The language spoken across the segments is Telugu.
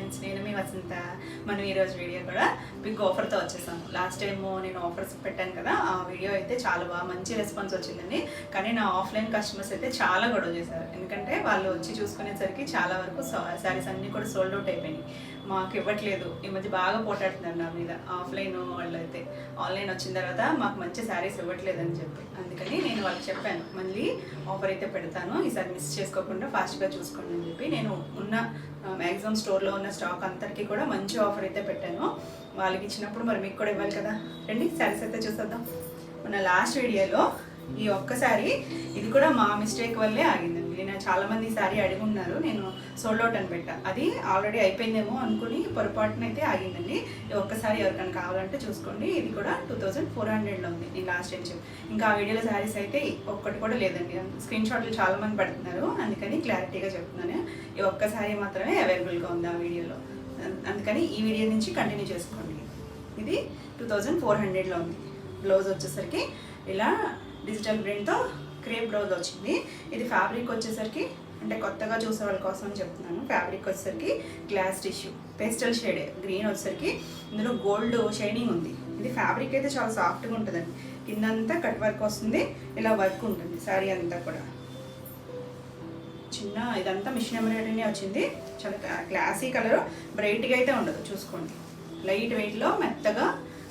ఫ్రెండ్స్, నేను మీ వసంత. మనం ఈరోజు వీడియో కూడా బిగ్ ఆఫర్తో వచ్చేసాము. లాస్ట్ టైం నేను ఆఫర్స్ పెట్టాను కదా, ఆ వీడియో అయితే చాలా బాగా మంచి రెస్పాన్స్ వచ్చిందండి. కానీ నా ఆఫ్లైన్ కస్టమర్స్ అయితే చాలా గొడవ చేశారు. ఎందుకంటే వాళ్ళు వచ్చి చూసుకునేసరికి చాలా వరకు శారీస్ అన్నీ కూడా సోల్డ్ అవుట్ అయిపోయినాయి. మాకు ఇవ్వట్లేదు, ఈ మధ్య బాగా పోటాడుతున్నారు నా మీద ఆఫ్లైన్ వాళ్ళు. అయితే ఆన్లైన్ వచ్చిన తర్వాత మాకు మంచి శారీస్ ఇవ్వట్లేదు అని చెప్పి, అందుకని నేను వాళ్ళకి చెప్పాను మళ్ళీ ఆఫర్ అయితే పెడతాను, ఈసారి మిస్ చేసుకోకుండా ఫాస్ట్గా చూసుకోండి అని చెప్పి నేను ఉన్న మ్యాక్సిమం స్టోర్లో ఉన్న స్టాక్ అంతటికీ కూడా మంచి ఆఫర్ అయితే పెట్టాను. వాళ్ళకి ఇచ్చినప్పుడు మరి మీకు కూడా ఇవ్వాలి కదా. రండి శారీస్ అయితే చూసేద్దాం. మన లాస్ట్ వీడియోలో ఈ ఒక్కసారి ఇది కూడా మా మిస్టేక్ వల్లే ఆగిందండి. నేను చాలామంది శారీ అడిగి ఉన్నారు, నేను సోల్డ్ అవుట్ అని పెట్టా, అది ఆల్రెడీ అయిపోయిందేమో అనుకుని పొరపాటున అయితే ఆగిందండి. ఒక్కసారి ఎవరికైనా కావాలంటే చూసుకోండి. ఇది కూడా 2400లో ఉంది. నేను లాస్ట్ టైం ఇంకా ఆ వీడియోలో శారీస్ అయితే ఒక్కటి కూడా లేదండి. స్క్రీన్ షాట్లు చాలామంది పడుతున్నారు, అందుకని క్లారిటీగా చెప్తున్నాను. ఈ ఒక్కసారి మాత్రమే అవైలబుల్గా ఉంది ఆ వీడియోలో, అందుకని ఈ వీడియో నుంచి కంటిన్యూ చేసుకోండి. ఇది 2400లో ఉంది. బ్లౌజ్ వచ్చేసరికి ఇలా డిజిటల్ ప్రింట్తో క్రేప్ బ్లౌజ్ వచ్చింది. ఇది ఫ్యాబ్రిక్ వచ్చేసరికి, అంటే కొత్తగా చూసే వాళ్ళ కోసం చెప్తున్నాను, ఫ్యాబ్రిక్ వచ్చేసరికి glass tissue pastel shade green వచ్చేసరికి ఇందులో గోల్డ్ షైనింగ్ ఉంది. ఇది ఫ్యాబ్రిక్ అయితే చాలా సాఫ్ట్గా ఉంటుందండి. కిందంతా కట్ వర్క్ వస్తుంది, ఇలా వర్క్ ఉంటుంది శారీ అంతా కూడా. చిన్న ఇదంతా మిషన్ ఎంబ్రాయిడరీనే వచ్చింది. చాలా క్లాసీ కలర్, బ్రైట్గా అయితే ఉండదు. చూసుకోండి, లైట్ వెయిట్లో మెత్తగా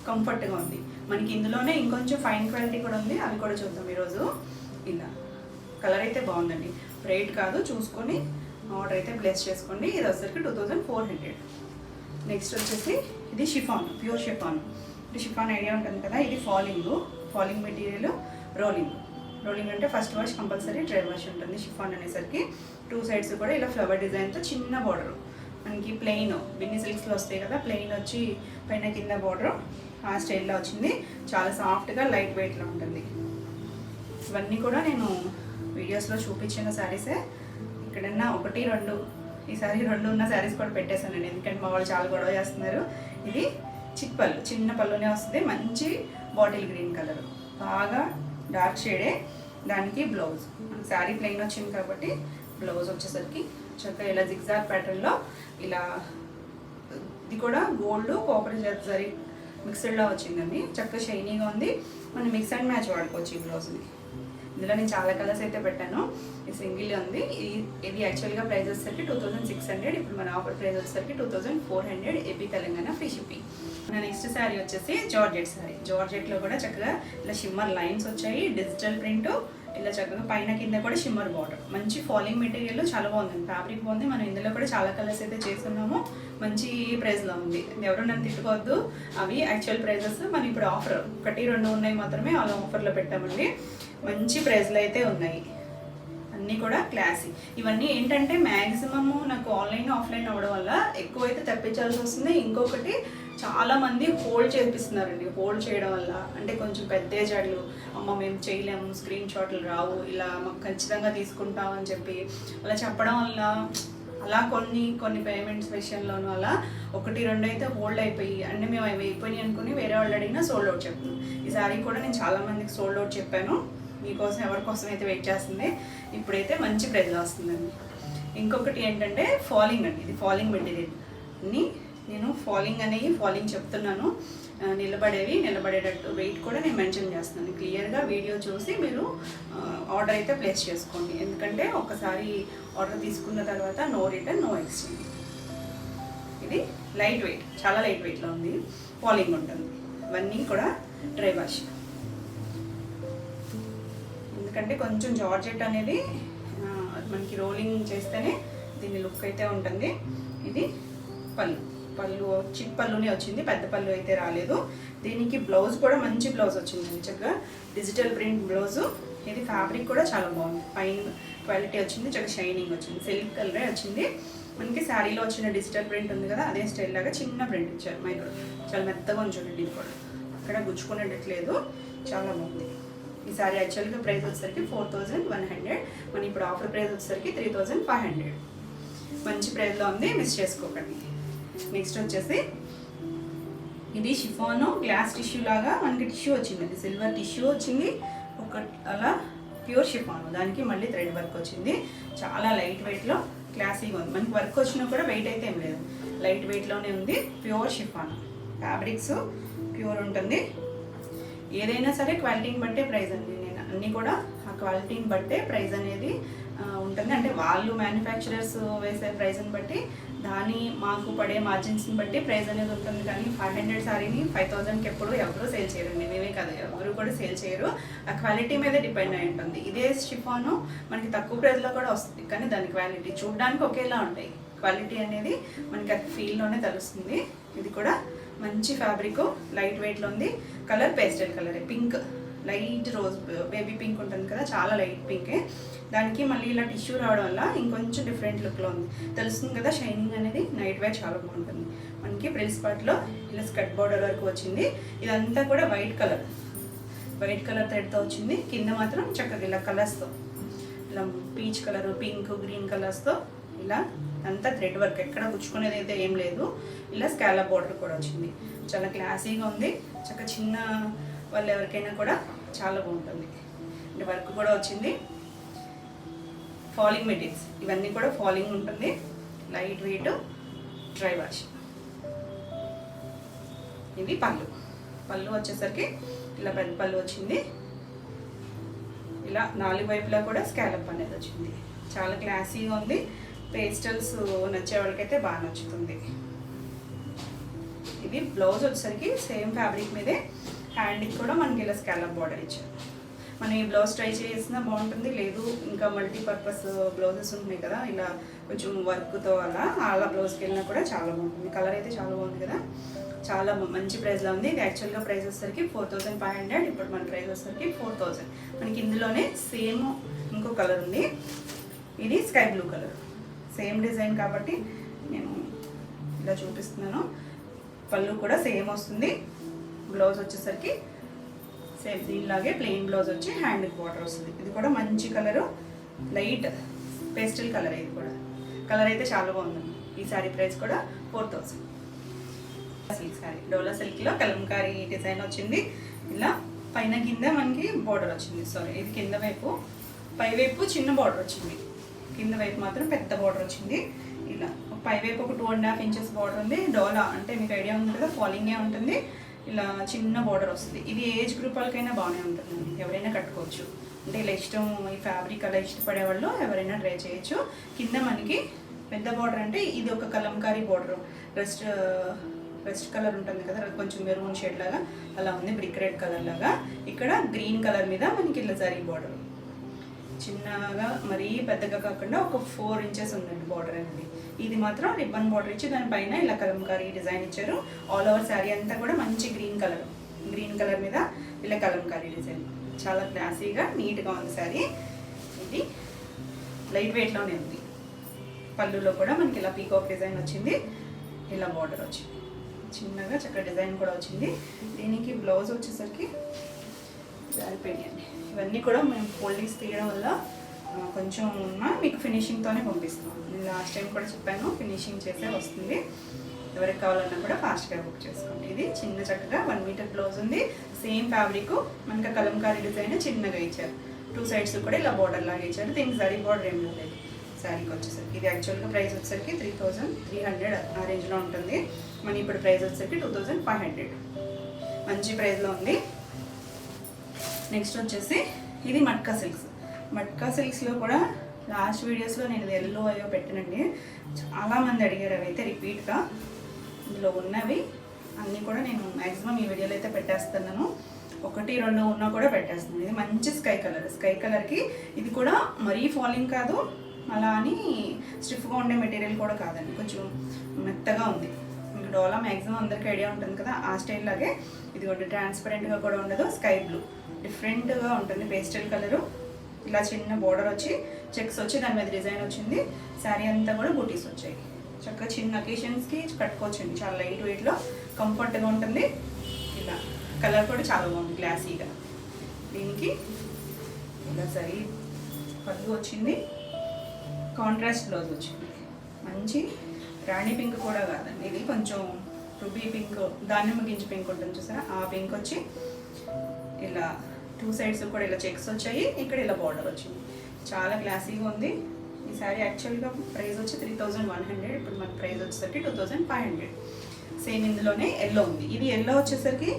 కంఫర్ట్గా ఉంది. మనకి ఇందులోనే ఇంకొంచెం ఫైన్ క్వాలిటీ కూడా ఉంది, అవి కూడా చూద్దాం ఈరోజు. ఇలా కలర్ అయితే బాగుందండి, బ్రైట్ కాదు. చూసుకొని ఆర్డర్ అయితే ప్లేస్ చేసుకోండి. ఇది వచ్చేసరికి 2400. నెక్స్ట్ వచ్చేసి ఇది షిఫాన్, ప్యూర్ షిఫాన్. ఇది షిఫాన్ ఐడియా ఉంటుంది కదా. ఇది ఫాలింగ్ మెటీరియల్, రోలింగ్ అంటే first wash compulsory, dry wash ఉంటుంది. షిఫాన్ అనేసరికి 2 సైడ్స్ కూడా ఇలా ఫ్లవర్ డిజైన్తో చిన్న బార్డర్. మనకి ప్లెయిన్ బిన్ని సిల్క్స్లో వస్తాయి కదా, ప్లెయిన్ వచ్చి పైన కింద బార్డర్ ఆ స్టైల్లో వచ్చింది. చాలా సాఫ్ట్గా లైట్ వెయిట్లో ఉంటుంది. ఇవన్నీ కూడా నేను వీడియోస్లో చూపించిన శారీసే. ఇక్కడన్నా 1, 2 ఈసారి 2 ఉన్న శారీస్ కూడా పెట్టేశానండి, ఎందుకంటే మా వాళ్ళు చాలా గొడవ చేస్తున్నారు. ఇది చిక్ పళ్ళు, చిన్న పళ్ళునే వస్తుంది. మంచి బాటిల్ గ్రీన్ కలర్, బాగా డార్క్ షేడే. దానికి బ్లౌజ్ శారీ ప్లెయిన్ వచ్చింది కాబట్టి బ్లౌజ్ వచ్చేసరికి చక్కగా ఇలా జిగ్జాగ్ ప్యాటర్న్లో ఇలా. ఇది కూడా గోల్డ్ కాపర్ జరీ మిక్స్డ్లో వచ్చిందండి. చక్కగా షైనీగా ఉంది. మనం మిక్స్ అండ్ మ్యాచ్ వాడుకోవచ్చు ఈ బ్లౌజ్ని. ఇందులో నేను చాలా కలర్స్ అయితే పెట్టాను. ఇది సింగిల్ ఉంది. ఇది యాక్చువల్గా ప్రైస్ వచ్చేసరికి 2600. ఇప్పుడు మన ఆఫర్ ప్రైస్ వచ్చేసరికి 2400 ఏపీ తెలంగాణ ఫ్రీ షిప్పింగ్. మన నెక్స్ట్ శారీ వచ్చేసి జార్జెట్ శారీ. జార్జెట్లో కూడా చక్కగా ఇలా షిమ్మర్ లైన్స్ వచ్చాయి, డిజిటల్ ప్రింట్, ఇలా చక్కగా పైన కింద కూడా షిమ్మర్ బార్డర్. మంచి ఫాలింగ్ మెటీరియల్, చాలా బాగుందండి. ఫ్యాబ్రిక్ బాగుంది. మనం ఇందులో కూడా చాలా కలర్స్ అయితే చేస్తున్నాము. మంచి ప్రైస్లో ఉంది. ఎవరు నన్ను తిట్టుకోవద్దు, అవి యాక్చువల్ ప్రైజెస్. మనం ఇప్పుడు ఆఫర్ 1, 2 ఉన్నాయి మాత్రమే అలా ఆఫర్లో పెట్టామండి. మంచి ప్రైస్లో అయితే ఉన్నాయి, అన్నీ కూడా క్లాసీ. ఇవన్నీ ఏంటంటే మ్యాక్సిమము నాకు ఆన్లైన్ ఆఫ్లైన్ అవ్వడం వల్ల ఎక్కువైతే తెప్పించాల్సి వస్తుంది. ఇంకొకటి చాలామంది హోల్డ్ చేపిస్తున్నారండి. హోల్డ్ చేయడం వల్ల అంటే కొంచెం పెద్ద ఏజాడ్లు, అమ్మ మేము చేయలేము, స్క్రీన్ షాట్లు రావు, ఇలా మాకు ఖచ్చితంగా తీసుకుంటామని చెప్పి అలా చెప్పడం వల్ల అలా కొన్ని పేమెంట్స్ విషయంలోనూ అలా 1, 2 అయితే హోల్డ్ అయిపోయి, అంటే మేము అవి అయిపోయినాయి అనుకుని వేరే వాళ్ళు అడిగినా సోల్డ్ అవుట్ చెప్తున్నాం. ఈ సారీ కూడా నేను చాలామందికి సోల్డ్ అవుట్ చెప్పాను. మీకోసం ఎవరికోసం అయితే వెయిట్ చేస్తుంది. ఇప్పుడైతే మంచి ప్రైజ్లో వస్తుందండి. ఇంకొకటి ఏంటంటే ఫాలింగ్ అండి. ఇది ఫాలింగ్ మెటీరియల్ అన్ని నేను ఫాలింగ్ చెప్తున్నాను. నిలబడేటట్టు వెయిట్ కూడా నేను మెన్షన్ చేస్తున్నాను. క్లియర్గా వీడియో చూసి మీరు ఆర్డర్ అయితే ప్లేస్ చేసుకోండి. ఎందుకంటే ఒకసారి ఆర్డర్ తీసుకున్న తర్వాత నో రిటర్న్, నో ఎక్స్చేంజ్. ఇది లైట్ వెయిట్, చాలా లైట్ వెయిట్లో ఉంది. ఫాలింగ్ ఉంటుంది. ఇవన్నీ కూడా డ్రై వాష్. ఎందుకంటే కొంచెం జార్జెట్ అనేది మనకి రోలింగ్ చేస్తేనే దీని లుక్ అయితే ఉంటుంది. ఇది పళ్ళు చిక్ పళ్ళునే వచ్చింది, పెద్ద పళ్ళు అయితే రాలేదు. దీనికి బ్లౌజ్ కూడా మంచి బ్లౌజ్ వచ్చింది, చక్కగా డిజిటల్ ప్రింట్ బ్లౌజు. ఇది ఫ్యాబ్రిక్ కూడా చాలా బాగుంది, ఫైన్ క్వాలిటీ వచ్చింది, చక్కగా షైనింగ్ వచ్చింది, సిల్క్ కలరే వచ్చింది. మనకి శారీలో వచ్చిన డిజిటల్ ప్రింట్ ఉంది కదా, అదే స్టైల్ లాగా చిన్న ప్రింట్ ఇచ్చారు. మైక్రో చాలా మెత్తగా ఉంచండి. ఇది కూడా అక్కడ గుచ్చుకునేటట్లేదు, చాలా బాగుంది. ఈ శారీ యాక్చువల్గా ప్రైస్ వచ్చేసరికి 4100. మన ఇప్పుడు ఆఫర్ ప్రైస్ వచ్చేసరికి 3500. మంచి ప్రైస్లో ఉంది, మిస్ చేసుకోకండి. నెక్స్ట్ వచ్చేసి ఇది షిఫాను గ్లాస్ టిష్యూ లాగా మనకి టిష్యూ వచ్చింది, సిల్వర్ టిష్యూ వచ్చింది. ఒక అలా ప్యూర్ షిఫాను, దానికి మళ్ళీ థ్రెడ్ వర్క్ వచ్చింది. చాలా లైట్ వెయిట్లో క్లాసీగా ఉంది. మనకి వర్క్ వచ్చినా కూడా వెయిట్ అయితే ఏం లేదు, లైట్ వెయిట్లోనే ఉంది. ప్యూర్ షిఫాన్ ఫ్యాబ్రిక్స్ ప్యూర్ ఉంటుంది. ఏదైనా సరే క్వాలిటీని బట్టే ప్రైస్ అండి. నేను అన్నీ కూడా ఆ క్వాలిటీని బట్టే ప్రైస్ అనేది ఉంటుంది. అంటే వాళ్ళు మ్యానుఫ్యాక్చరర్స్ వేసే ప్రైస్ని బట్టి దాని మాకు పడే మార్జిన్స్ని బట్టి ప్రైస్ అనేది ఉంటుంది. కానీ 500 సారీని 5000కి ఎప్పుడు ఎవరు సేల్ చేయరండి. మేమే కాదు, ఎవరు కూడా సేల్ చేయరు. ఆ క్వాలిటీ మీద డిపెండ్ అయి ఉంటుంది. ఇదే షిఫాను మనకి తక్కువ ప్రైస్లో కూడా వస్తుంది, కానీ దాని క్వాలిటీ చూడడానికి ఒకేలా ఉంటాయి. క్వాలిటీ అనేది మనకి అది ఫీల్లోనే తెలుస్తుంది. ఇది కూడా మంచి ఫ్యాబ్రిక్, లైట్ వెయిట్లో ఉంది. Colour pastel colour, pink, light rose baby pink ఉంటుంది కదా, చాలా లైట్ పింకే. దానికి మళ్ళీ ఇలా టిష్యూ రావడం వల్ల ఇంకొంచెం డిఫరెంట్ లుక్లో ఉంది. తెలుస్తుంది కదా షైనింగ్ అనేది. నైట్ వేర్ చాలా బాగుంటుంది. మనకి ప్రిల్స్ పార్ట్లో ఇలా స్కర్ట్ బార్డర్ వరకు వచ్చింది. ఇదంతా కూడా వైట్ కలర్ థ్రెడ్తో వచ్చింది. కింద మాత్రం చక్కగా ఇలా కలర్స్తో, ఇలా పీచ్ కలర్, పింక్, గ్రీన్ కలర్స్తో ఇలా అంతా థ్రెడ్ వర్క్, ఎక్కడ గుచ్చుకునేది అయితే ఏం లేదు. ఇలా స్కాలప్ బార్డర్ కూడా వచ్చింది. చాలా క్లాసీగా ఉంది. చక్కగా చిన్న వాళ్ళు ఎవరికైనా కూడా చాలా బాగుంటుంది. అంటే వర్క్ కూడా వచ్చింది. ఫాలింగ్ మెటీరియల్స్ ఇవన్నీ కూడా ఫాలింగ్ ఉంటుంది. Light weight, dry wash. ఇది పళ్ళు వచ్చేసరికి ఇలా పెద్ద పళ్ళు వచ్చింది. ఇలా 4 వైపులా కూడా స్కాలప్ అనేది వచ్చింది. చాలా క్లాసీగా ఉంది. పేస్టల్స్ నచ్చే వాళ్ళకైతే బాగా నచ్చుతుంది. ఇది బ్లౌజ్ వచ్చేసరికి సేమ్ ఫ్యాబ్రిక్ మీదే హ్యాండ్కి కూడా మనకి ఇలా స్కాలప్ బార్డర్ ఇచ్చారు. మనం ఈ బ్లౌజ్ ట్రై చేసినా బాగుంటుంది. లేదు ఇంకా మల్టీపర్పస్ బ్లౌజెస్ ఉన్నాయి కదా, ఇలా కొంచెం వర్క్తో అలా బ్లౌజ్కి వెళ్ళినా కూడా చాలా బాగుంటుంది. కలర్ అయితే చాలా బాగుంది కదా, చాలా మంచి ప్రైస్లో ఉంది. ఇది యాక్చువల్గా ప్రైస్ వచ్చేసరికి 4500. ఇప్పుడు మన ప్రైస్ వచ్చేసరికి 4000. మనకి ఇందులోనే సేమ్ ఇంకో కలర్ ఉంది. ఇది sky blue colour, same design కాబట్టి నేను ఇలా చూపిస్తున్నాను. పళ్ళు కూడా సేమ్ వస్తుంది. బ్లౌజ్ వచ్చేసరికి సేమ్ దీనిలాగే ప్లెయిన్ బ్లౌజ్ వచ్చి హ్యాండ్కి బార్డర్ వస్తుంది. ఇది కూడా మంచి కలరు, లైట్ పేస్టల్ కలర్. ఇది కూడా కలర్ అయితే చాలా బాగుంది. ఈ శారీ ప్రైస్ కూడా 4000. సిల్క్ శారీ, డోలా సిల్క్లో కలంకారీ డిజైన్ వచ్చింది. ఇలా పైన కింద మనకి బార్డర్ వచ్చింది. సారీ, ఇది కింద వైపు, పై వైపు చిన్న బార్డర్ వచ్చింది. కింద వైపు మాత్రం పెద్ద బార్డర్ వచ్చింది. ఇలా పై వైపు ఒక 2.5 ఇంచెస్ బార్డర్ ఉంది. డోలా అంటే మీకు ఐడియా ఉంది కదా, ఫాలింగే ఉంటుంది. ఇలా చిన్న బార్డర్ వస్తుంది. ఇది ఏజ్ గ్రూప్ వాళ్ళకైనా బాగానే ఉంటుందండి, ఎవరైనా కట్టుకోవచ్చు. అంటే ఇలా ఇష్టం, ఈ ఫ్యాబ్రిక్ అలా ఇష్టపడే వాళ్ళు ఎవరైనా ట్రై చేయొచ్చు. కింద మనకి పెద్ద బార్డర్ అంటే ఇది ఒక కలంకారీ బార్డర్, రెస్ట్ కలర్ ఉంటుంది కదా, కొంచెం మెరూన్ షేడ్ లాగా అలా ఉంది, బ్రిక్ రెడ్ కలర్ లాగా. ఇక్కడ గ్రీన్ కలర్ మీద మనకి ఇలా జరీ బార్డర్, చిన్నగా మరీ పెద్దగా కాకుండా ఒక 4 ఇంచెస్ ఉందండి బార్డర్ అనేది. ఇది మాత్రం రిబ్బన్ బార్డర్ ఇచ్చి దానిపైన ఇలా కలంకారీ డిజైన్ ఇచ్చారు. ఆల్ ఓవర్ శారీ అంతా కూడా మంచి గ్రీన్ కలర్ మీద ఇలా కలంకారీ డిజైన్. చాలా క్లాసీగా నీట్గా ఉంది శారీ. ఇది లైట్ వెయిట్లోనే ఉంది. పళ్ళులో కూడా మనకి ఇలా పీకాక్ డిజైన్ వచ్చింది. ఇలా బార్డర్ వచ్చింది, చిన్నగా చక్కగా డిజైన్ కూడా వచ్చింది. దీనికి బ్లౌజ్ వచ్చేసరికి జారిపోయిందండి. ఇవన్నీ కూడా మేము ఫోల్డింగ్స్ తీయడం వల్ల కొంచెం మీకు ఫినిషింగ్తోనే పంపిస్తాం. నేను లాస్ట్ టైం కూడా చెప్పాను, ఫినిషింగ్ చేసే వస్తుంది. ఎవరికి కావాలన్నా కూడా ఫాస్ట్గా బుక్ చేసుకోండి. ఇది చిన్న చక్కగా 1 మీటర్ బ్లౌజ్ ఉంది. సేమ్ ఫ్యాబ్రిక్ మనకి కలంకారీ డిజైన్ చిన్నగా ఇచ్చారు. 2 సైడ్స్ కూడా ఇలా బార్డర్ లాగా ఇచ్చారు. దీనికి జరీ బార్డర్ ఏం లేదు శారీకి వచ్చేసరికి. ఇది యాక్చువల్గా ప్రైస్ వచ్చేసరికి 3300 ఆ రేంజ్లో ఉంటుంది. మన ఇప్పుడు ప్రైస్ వచ్చేసరికి 2500. మంచి ప్రైస్లో ఉంది. నెక్స్ట్ వచ్చేసి ఇది మట్కా సిల్క్స్లో కూడా లాస్ట్ వీడియోస్లో నేను ఎల్లో అయ్యో పెట్టానండి. చాలామంది అడిగారు అవి అయితే రిపీట్గా. ఇందులో ఉన్నవి అన్నీ కూడా నేను మ్యాక్సిమం ఈ వీడియోలో అయితే పెట్టేస్తున్నాను. 1, 2 ఉన్నా కూడా పెట్టేస్తున్నాను. ఇది మంచి స్కై కలర్కి ఇది కూడా మరీ ఫాలింగ్ కాదు, అలా అని స్టిఫ్గా ఉండే మెటీరియల్ కూడా కాదండి, కొంచెం మెత్తగా ఉంది. మీకు డోలా మ్యాక్సిమం అందరికీ ఐడియా ఉంటుంది కదా, ఆ స్టైల్ లాగే ఇది ఒకటి. ట్రాన్స్పరెంట్గా కూడా ఉండదు, స్కై బ్లూ డిఫరెంట్గా ఉంటుంది. పేస్టల్ కలరు, ఇలా చిన్న బోర్డర్ వచ్చి చెక్స్ వచ్చి దాని మీద డిజైన్ వచ్చింది. శారీ అంతా కూడా బూటీస్ వచ్చాయి. చక్కగా చిన్న అకేషన్స్కి కట్టుకోవచ్చండి. చాలా లైట్ వెయిట్లో కంఫర్ట్గా ఉంటుంది. ఇలా కలర్ కూడా చాలా బాగుంది, క్లాసీగా. దీనికి ఇలా సరీ పళ్ళు వచ్చింది, కాంట్రాస్ట్ బ్లౌజ్ వచ్చింది. మంచి రాణి పింక్ కూడా కాదండి, ఇది కొంచెం రుబీ పింక్, దానిమ్మ గింజ పింక్ ఉంటుంది చూసారా, ఆ పింక్ వచ్చి ఇలా 2 సైడ్స్ కూడా ఇలా చెక్స్ వచ్చాయి. ఇక్కడ ఇలా బార్డర్ వచ్చింది. చాలా క్లాసీగా ఉంది. ఈ ఈ శారీ యాక్చువల్గా ప్రైస్ వచ్చి 3100, ఇప్పుడు మన ప్రైస్ వచ్చేసరికి 2500. సేమ్ ఇందులోనే ఎల్లో ఉంది. ఇది ఎల్లో వచ్చేసరికి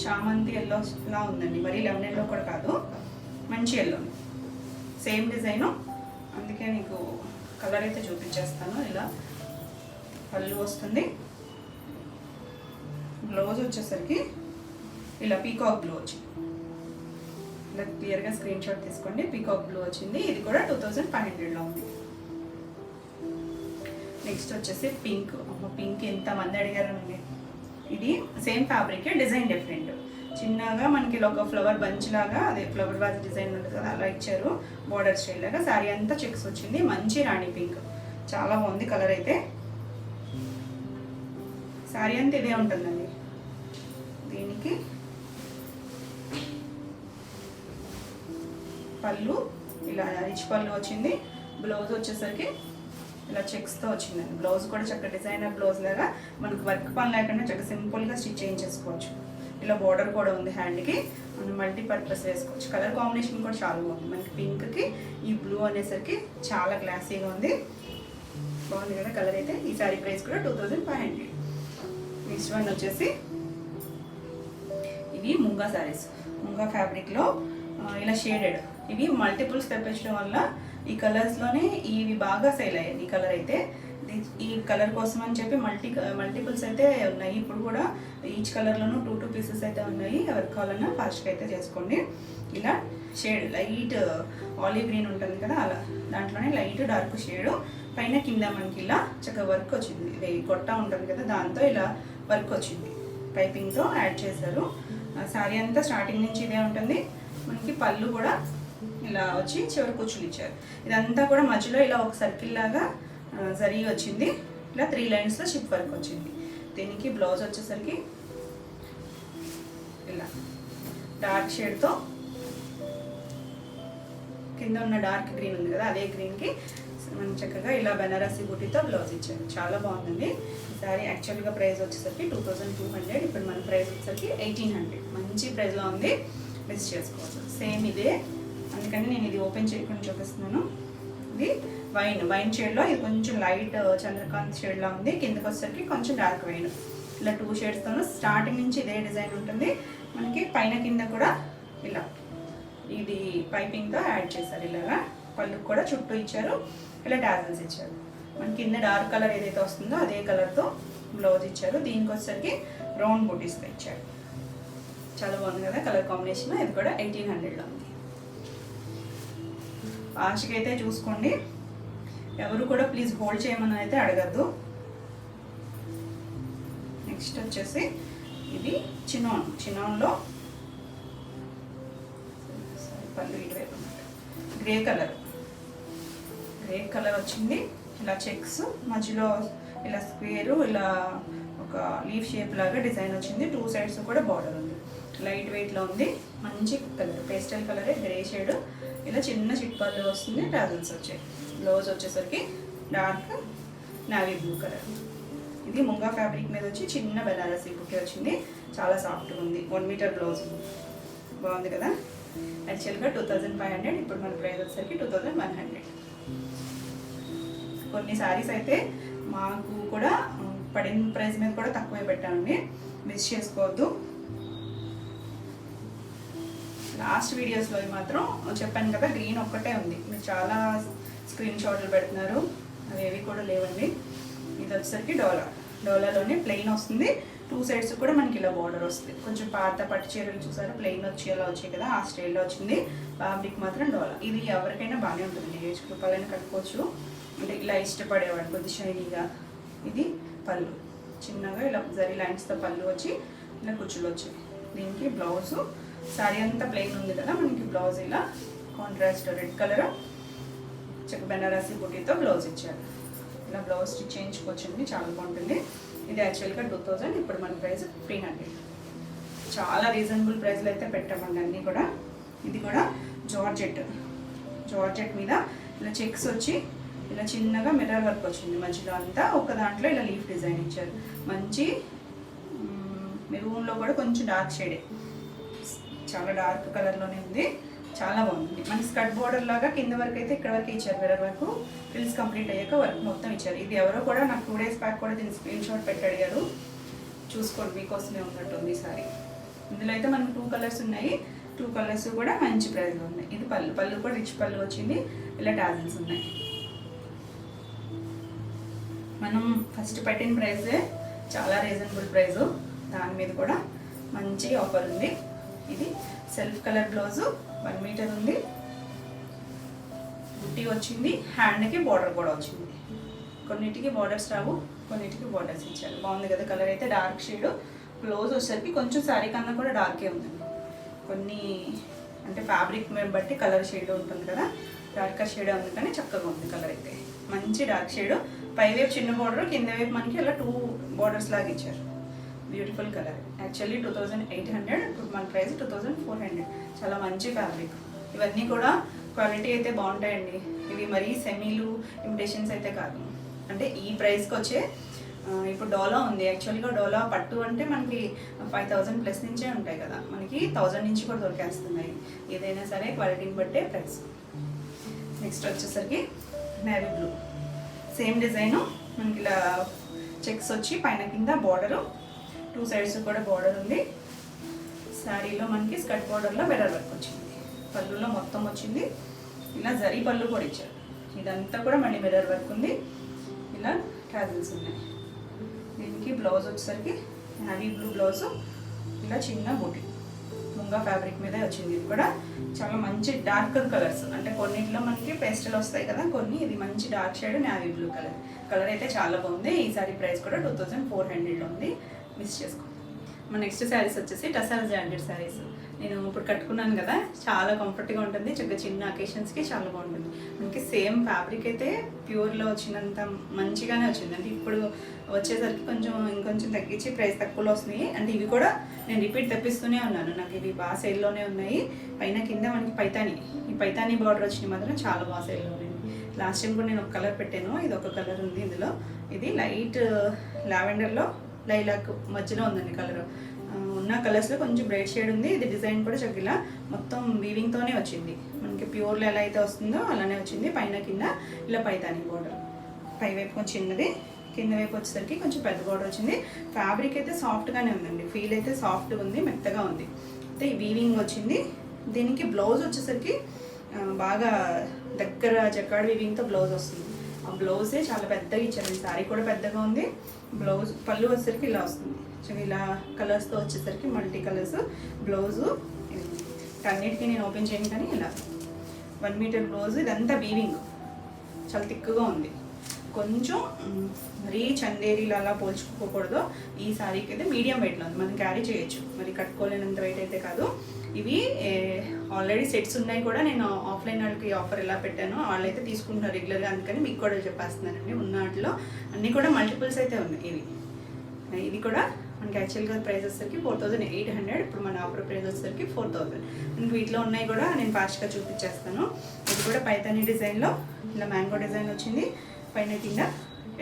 చామంతి ఎల్లోలా ఉందండి, మరి లెమన్ ఎల్లో కూడా కాదు, మంచి ఎల్లో. సేమ్ డిజైను, అందుకే నీకు కలర్ అయితే చూపించేస్తాను. ఇలా పళ్ళు వస్తుంది. బ్లౌజ్ వచ్చేసరికి ఇలా పీకాక్ బ్లూ వచ్చింది. ఇలా క్లియర్గా స్క్రీన్ షాట్ తీసుకోండి. పీకాక్ బ్లూ వచ్చింది. ఇది కూడా 2500లో ఉంది. నెక్స్ట్ వచ్చేసి పింక్. పింక్ ఎంతమంది అడిగారండి. ఇది సేమ్ ఫ్యాబ్రిక్, డిజైన్ డిఫరెంట్. చిన్నగా మనకి ఇలా ఒక ఫ్లవర్ బంచ్ లాగా, అదే ఫ్లవర్ వాజ్ డిజైన్ ఉంటుంది కదా, అలా ఇచ్చారు. బోర్డర్ స్టైల్ లాగా శారీ అంతా చెక్స్ వచ్చింది. మంచి రాణి పింక్, చాలా బాగుంది కలర్ అయితే. శారీ అంతా ఇదే ఉంటుందండి. దీనికి పళ్ళు ఇలా రిచ్ పళ్ళు వచ్చింది. బ్లౌజ్ వచ్చేసరికి ఇలా చెక్స్తో వచ్చిందండి. బ్లౌజ్ కూడా చక్కగా డిజైనర్ బ్లౌజ్ లాగా మనకు వర్క్ పని లేకుండా చక్కగా సింపుల్గా స్టిచ్ చేయించేసుకోవచ్చు. ఇలా బోర్డర్ కూడా ఉంది హ్యాండ్కి, మనం మల్టీపర్పస్ వేసుకోవచ్చు. కలర్ కాంబినేషన్ కూడా చాలా బాగుంది. మనకి పింక్కి ఈ బ్లూ అనేసరికి చాలా క్లాసీగా ఉంది. బాగుంది కదా కలర్ అయితే. ఈ శారీ ప్రైస్ కూడా 2500. నెక్స్ట్ వన్ వచ్చేసి ఇవి ముంగా శారీస్. ముంగా ఫ్యాబ్రిక్లో ఇలా షేడెడ్, ఇవి మల్టిపుల్స్ తెప్పించడం వల్ల ఈ కలర్స్లోనే ఇవి బాగా సేల్ అయ్యాయి. ఈ కలర్ అయితే ఈ కలర్ కోసం అని చెప్పి మల్టిపుల్స్ అయితే ఉన్నాయి. ఇప్పుడు కూడా ఈచ్ కలర్లోనూ 2 పీసెస్ అయితే ఉన్నాయి. ఎవరికి కావాలన్నా ఫాస్ట్గా అయితే చేసుకోండి. ఇలా షేడ్ లైట్ ఆలివ్ గ్రీన్ ఉంటుంది కదా, అలా దాంట్లోనే లైట్ డార్క్ షేడు. పైన కింద మనకి ఇలా చక్కగా వర్క్ వచ్చింది. ఇది గొట్ట ఉంటుంది కదా, దాంతో ఇలా వర్క్ వచ్చింది. పైపింగ్తో యాడ్ చేశారు. శారీ అంతా స్టార్టింగ్ నుంచి ఇదే ఉంటుంది. మనకి పళ్ళు కూడా ఇలా వచ్చి చివరి కుచ్చులు ఇచ్చారు. ఇదంతా కూడా మధ్యలో ఇలా ఒక సర్కిల్ లాగా జరీ వచ్చింది. ఇలా 3 లైన్స్లో షిప్ వర్క్ వచ్చింది. దీనికి బ్లౌజ్ వచ్చేసరికి ఇలా డార్క్ షేడ్తో, కింద ఉన్న డార్క్ గ్రీన్ ఉంది కదా, అదే గ్రీన్కి మనం చక్కగా ఇలా బెనారసి బూటీతో బ్లౌజ్ ఇచ్చారు. చాలా బాగుంటుంది. ఈ సారీ యాక్చువల్గా ప్రైస్ వచ్చేసరికి 2200. ఇప్పుడు మన ప్రైస్ వచ్చేసరికి 1800. మంచి ప్రైస్లో ఉంది, మిస్ చేసుకోవచ్చు. సేమ్ ఇదే, అందుకని నేను ఇది ఓపెన్ చేయకుండా చూపిస్తున్నాను. ఇది వైన్ షేడ్లో, ఇది కొంచెం లైట్ చంద్రకాంత్ షేడ్లా ఉంది. కిందకి వచ్చేసరికి కొంచెం డార్క్ వైన్. ఇలా 2 షేడ్స్తోనూ స్టార్టింగ్ నుంచి ఇదే డిజైన్ ఉంటుంది. మనకి పైన కింద కూడా ఇలా ఇది పైపింగ్తో యాడ్ చేశారు. ఇలాగా పళ్ళు కూడా చుట్టూ ఇచ్చారు. ఇలా డాజల్స్ ఇచ్చారు. మనకి కింద డార్క్ కలర్ ఏదైతే వస్తుందో అదే కలర్తో బ్లౌజ్ ఇచ్చారు. దీనికి వచ్చేసరికి రౌండ్ బూటీస్తో ఇచ్చారు. చాలా బాగుంది కదా కలర్ కాంబినేషన్. ఇది కూడా 1800లో ఉంది. ఫాస్ట్గా అయితే చూసుకోండి. ఎవరు కూడా ప్లీజ్ హోల్డ్ చేయమని అయితే అడగద్దు. నెక్స్ట్ వచ్చేసి ఇది చినాన్లో పళ్ళు ఇటువైపు గ్రే కలర్ వచ్చింది. ఇలా చెక్స్ మధ్యలో ఇలా స్క్వేరు, ఇలా ఒక లీఫ్ షేప్ లాగా డిజైన్ వచ్చింది. 2 సైడ్స్ కూడా బార్డర్ ఉంది. లైట్ వెయిట్లో ఉంది. మంచి కలర్, పేస్టల్ కలరే, గ్రే షేడ్. ఇలా చిన్న చిట్పళ్ళు వస్తుంది. టాజల్స్ వచ్చాయి. బ్లౌజ్ వచ్చేసరికి డార్క్ నావీ బ్లూ కలర్. ఇది ముంగా ఫ్యాబ్రిక్ మీద వచ్చి చిన్న బెనారసి బుట్టి వచ్చింది. చాలా సాఫ్ట్గా ఉంది. 1 మీటర్ బ్లౌజ్. బాగుంది కదా. యాక్చువల్గా 2500. ఇప్పుడు మన ప్రైస్ వచ్చేసరికి 2100. కొన్ని శారీస్ అయితే మాకు కూడా పడిన ప్రైస్ మీద కూడా తక్కువే పెట్టామండి, మిస్ చేసుకోవద్దు. లాస్ట్ వీడియోస్లో మాత్రం చెప్పాను కదా, గ్రీన్ ఒక్కటే ఉంది. మీరు చాలా స్క్రీన్ షాట్లు పెడుతున్నారు, అవేవి కూడా లేవండి. ఇది వచ్చేసరికి డోలాలోనే ప్లెయిన్ వస్తుంది. 2 సైడ్స్ కూడా మనకి ఇలా బార్డర్ వస్తుంది. కొంచెం పాత పట్టు చీరలు చూసారా, ప్లెయిన్ వచ్చి అలా వచ్చాయి కదా, ఆ స్టైల్లో వచ్చింది. ఫ్యాబ్రిక్ మాత్రం డోలా. ఇది ఎవరికైనా బాగానే ఉంటుంది. ఏజ్ రూపాయలైనా కట్టుకోవచ్చు. అంటే ఇలా ఇష్టపడేవాడు కొద్ది షైనీగా. ఇది పళ్ళు చిన్నగా ఇలా జరీ లైన్స్తో పళ్ళు వచ్చి ఇలా కుచ్చులు వచ్చాయి. దీనికి బ్లౌజు శారీ అంతా ప్లెయిన్ ఉంది కదా, మనకి బ్లౌజ్ ఇలా contrast red colour check Banarasi బుటీతో బ్లౌజ్ ఇచ్చారు. ఇలా బ్లౌజ్ స్టిచ్ చేయించుకోవచ్చండి, చాలా బాగుంటుంది. ఇది యాక్చువల్గా 2000. ఇప్పుడు మన ప్రైస్ 300. చాలా రీజనబుల్ ప్రైస్లో అయితే పెట్టామండి అన్నీ కూడా. ఇది కూడా జార్జెట్ మీద ఇలా చెక్స్ వచ్చి ఇలా చిన్నగా మిర్రర్ వర్క్ వచ్చింది. మధ్యలో అంతా ఒక దాంట్లో ఇలా లీఫ్ డిజైన్ ఇచ్చారు. మంచి మెరూన్లో కూడా కొంచెం డార్క్ షేడే, చాలా డార్క్ కలర్లోనే ఉంది. చాలా బాగుంది. మనకి స్కర్ట్ బోర్డర్ లాగా కింద వరకు అయితే ఇక్కడ వరకు ఇచ్చారు, మిర్రర్ వరకు ఫ్రిల్స్ కంప్లీట్ అయ్యాక వర్క్ మొత్తం ఇచ్చారు. ఇది ఎవరో కూడా నాకు 2 days బ్యాక్ కూడా దీన్ని స్క్రీన్ షాట్ పెట్టి అడిగారు. చూసుకోండి, మీకోసమే ఉన్నట్టుంది ఈసారి. ఇందులో అయితే మనకు 2 కలర్స్ ఉన్నాయి. 2 కలర్స్ కూడా మంచి ప్రైస్లో ఉన్నాయి. ఇది పళ్ళు కూడా రిచ్ పళ్ళు వచ్చింది. ఇలా టాజిల్స్ ఉన్నాయి. మనం ఫస్ట్ పెట్టిన ప్రైసే చాలా రీజనబుల్ ప్రైజు. దాని మీద కూడా మంచి ఆఫర్ ఉంది. ఇది సెల్ఫ్ కలర్ బ్లౌజు 1 మీటర్ ఉంది. బుట్టి వచ్చింది. హ్యాండ్కి బార్డర్ కూడా వచ్చింది. కొన్నిటికి బార్డర్స్ రావు, కొన్నిటికి బార్డర్స్ ఇచ్చారు. బాగుంది కదా కలర్ అయితే. Dark shade. బ్లౌజ్ వచ్చేసరికి కొంచెం శారీ కన్నా కూడా డార్కే ఉందండి. కొన్ని అంటే ఫ్యాబ్రిక్ బట్టి కలర్ షేడ్ ఉంటుంది కదా, డార్కర్ షేడ్ ఉంది కానీ చక్కగా ఉంది కలర్ అయితే. మంచి డార్క్ షేడ్. పైవైపు చిన్న బార్డర్, కింద వైపు మనకి ఇలా 2 బార్డర్స్ లాగా ఇచ్చారు. Beautiful colour. యాక్చువల్లీ 2800, ఇప్పుడు మన ప్రైస్ 2400. చాలా మంచి ఫ్యాబ్రిక్. ఇవన్నీ కూడా క్వాలిటీ అయితే బాగుంటాయండి. ఇవి మరీ సెమీలు ఇమిటేషన్స్ అయితే కాదు. అంటే ఈ ప్రైస్కి వచ్చే ఇప్పుడు డోలా ఉంది. యాక్చువల్గా డోలా పట్టు అంటే మనకి 5000 ప్లస్ నుంచే ఉంటాయి కదా, మనకి 1000 నుంచి కూడా దొరికేస్తున్నాయి. ఏదైనా సరే క్వాలిటీని బట్టే ప్రైస్. నెక్స్ట్ వచ్చేసరికి నేవీ బ్లూ. సేమ్ డిజైను మనకి ఇలా చెక్స్ వచ్చి పైన కింద బార్డరు, 2 sides కూడా బార్డర్ ఉంది. శారీలో మనకి స్కర్ట్ బార్డర్లో మిర్రర్ వర్క్ వచ్చింది. పళ్ళులో మొత్తం వచ్చింది. ఇలా జరీ పళ్ళు కూడా ఇచ్చారు. ఇదంతా కూడా మళ్ళీ మిర్రర్ వర్క్ ఉంది. ఇలా ట్రాజల్స్ ఉన్నాయి. దీనికి బ్లౌజ్ వచ్చేసరికి నేవీ బ్లూ బ్లౌజు, ఇలా చిన్న బూటీ ముంగా ఫ్యాబ్రిక్ మీదే వచ్చింది. ఇది కూడా చాలా మంచి డార్క్ కలర్స్. అంటే కొన్నిట్లో మనకి పేస్టల్ వస్తాయి కదా, కొన్ని ఇది మంచి dark shade navy blue colour అయితే చాలా బాగుంది. ఈ సారీ ప్రైస్ కూడా 2400లో ఉంది. మిస్ చేసుకో. మన నెక్స్ట్ శారీస్ వచ్చేసి టసర్ జార్జెట్ శారీస్. నేను ఇప్పుడు కట్టుకున్నాను కదా, చాలా కంఫర్ట్గా ఉంటుంది. చిన్న అకేషన్స్కి చాలా బాగుంటుంది. మనకి సేమ్ ఫ్యాబ్రిక్ అయితే ప్యూర్లో వచ్చినంత మంచిగానే వచ్చింది. అంటే ఇప్పుడు వచ్చేసరికి ఇంకొంచెం తగ్గించి ప్రైస్ తక్కువలో వస్తున్నాయి. అంటే ఇవి కూడా నేను రిపీట్ తెప్పిస్తూనే ఉన్నాను. నాకు ఇవి బాగా సేల్లోనే ఉన్నాయి. పైన కింద మనకి పైతాని, ఈ పైతాని బార్డర్ వచ్చినాయి మాత్రం చాలా బాగా సేల్లో ఉన్నాయి. లాస్ట్ టైం కూడా నేను ఒక కలర్ పెట్టాను. ఇది ఒక కలర్ ఉంది ఇందులో. ఇది లైట్ లావెండర్లో లైలాక్ మధ్యలో ఉందండి కలర్. ఉన్న కలర్స్లో కొంచెం బ్రైట్ షేడ్ ఉంది. ఇది డిజైన్ కూడా చక్కగా మొత్తం వీవింగ్తోనే వచ్చింది. మనకి ప్యూర్లో ఎలా అయితే వస్తుందో అలానే వచ్చింది. పైన కింద ఇలా పైతాని బార్డర్. పైవైపు కొంచెం చిన్నది, కింద వైపు వచ్చేసరికి కొంచెం పెద్ద బార్డర్ వచ్చింది. ఫ్యాబ్రిక్ అయితే సాఫ్ట్గానే ఉందండి. ఫీల్ అయితే సాఫ్ట్గా ఉంది, మెత్తగా ఉంది. అయితే వీవింగ్ వచ్చింది. దీనికి బ్లౌజ్ వచ్చేసరికి బాగా దగ్గర జకాడ్ వీవింగ్తో బ్లౌజ్ వస్తుంది. ఆ బ్లౌజే చాలా పెద్దగా ఇచ్చారు. శారీ కూడా పెద్దగా ఉంది. బ్లౌజ్ పళ్ళు వచ్చేసరికి ఇలా వస్తుంది. ఇలా కలర్స్తో వచ్చేసరికి మల్టీ కలర్స్ బ్లౌజు. అన్నిటికీ నేను ఓపెన్ చేయను కానీ ఇలా 1 మీటర్ బ్లౌజ్. ఇదంతా వీవింగ్ చాలా థిక్గా ఉంది. కొంచెం మరీ చందేరీలు అలా పోల్చుకోకూడదు. ఈ శారీకి అయితే మీడియం వెయిట్లో ఉంది, మనం క్యారీ చేయొచ్చు. మరి కట్టుకోలేనంత వెయిట్ అయితే కాదు. ఇవి ఆల్రెడీ సెట్స్ ఉన్నాయి కూడా. నేను ఆఫ్లైన్ వాళ్ళకి ఆఫర్ ఎలా పెట్టానో వాళ్ళైతే తీసుకుంటున్నారు రెగ్యులర్గా, అందుకని మీకు కూడా చెప్పేస్తున్నానండి. ఉన్న వాటిలో అన్నీ కూడా మల్టిపుల్స్ అయితే ఉన్నాయి. ఇది కూడా మనకి యాక్చువల్గా ప్రైస్ వచ్చేసరికి 4800. ఇప్పుడు మన ఆఫర్ ప్రైస్ వచ్చేసరికి 4000. మనకి వీటిలో ఉన్నాయి కూడా నేను ఫాస్ట్గా చూపించేస్తాను. ఇది కూడా పైతాని డిజైన్లో ఇలా మ్యాంగో డిజైన్ వచ్చింది. పైన కింద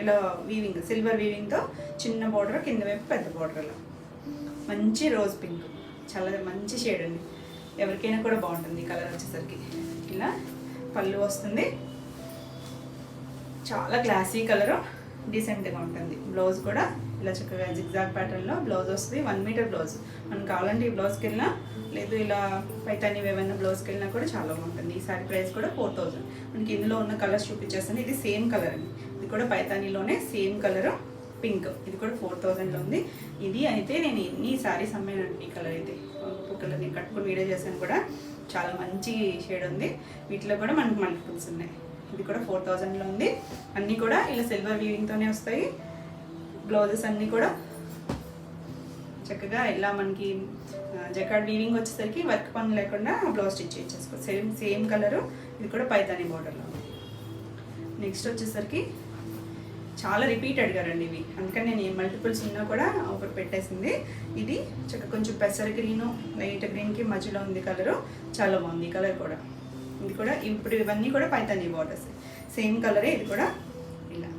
ఇలా వీవింగ్, సిల్వర్ వీవింగ్తో చిన్న బార్డర్, కింద వైపు పెద్ద బార్డర్లో మంచి రోజ్ పింక్. చాలా మంచి షేడ్ అండి. ఎవరికైనా కూడా బాగుంటుంది కలర్ వచ్చేసరికి. ఇలా పళ్ళు వస్తుంది. చాలా క్లాసీ కలరు, డీసెంట్గా ఉంటుంది. బ్లౌజ్ కూడా ఇలా చక్కగా జిగ్జాగ్ ప్యాటర్న్లో బ్లౌజ్ వస్తుంది. 1 మీటర్ బ్లౌజ్. మనకు కావాలంటే ఈ బ్లౌజ్కి వెళ్ళినా, లేదు ఇలా పైతాని ఏమైనా బ్లౌజ్కి వెళ్ళినా కూడా చాలా బాగుంటుంది. ఈ సారీ ప్రైస్ కూడా 4000. మనకి ఇందులో ఉన్న కలర్స్ చూపించేస్తాను. ఇది సేమ్ కలర్ అండి. ఇది కూడా పైతానీలోనే సేమ్ కలర్ పింక్. ఇది కూడా 4000లో ఉంది. ఇది అయితే నేను ఎన్ని సారీస్ అమ్మానండి. ఈ కలర్ అయితే కలర్ నేను కట్టుకుని వీడియో చేశాను కూడా. చాలా మంచి షేడ్ ఉంది. వీటిలో కూడా మనకి మల్టిపుల్స్ ఉన్నాయి. ఇది కూడా 4000లో ఉంది. అన్నీ కూడా ఇలా సిల్వర్ వీవింగ్తోనే వస్తాయి. బ్లౌజెస్ అన్నీ కూడా చక్కగా ఇలా మనకి జకాడ్ వీవింగ్ వచ్చేసరికి వర్క్ పని లేకుండా బ్లౌజ్ స్టిచ్ చేసేసుకో. Same colour. ఇది కూడా పైతాని బార్డర్లో ఉంది. నెక్స్ట్ వచ్చేసరికి చాలా రిపీట్ అడిగారండి ఇవి, అందుకని నేను మల్టిపుల్స్ ఉన్నా కూడా ఆఫర్ పెట్టేసింది. ఇది చక్కగా కొంచెం పెసర గ్రీను లైట్ గ్రీన్కి మధ్యలో ఉంది కలరు. చాలా బాగుంది ఈ కలర్ కూడా. ఇది కూడా ఇప్పుడు ఇవన్నీ కూడా పైతాని బార్డర్స్. సేమ్ కలరే ఇది కూడా. ఇలా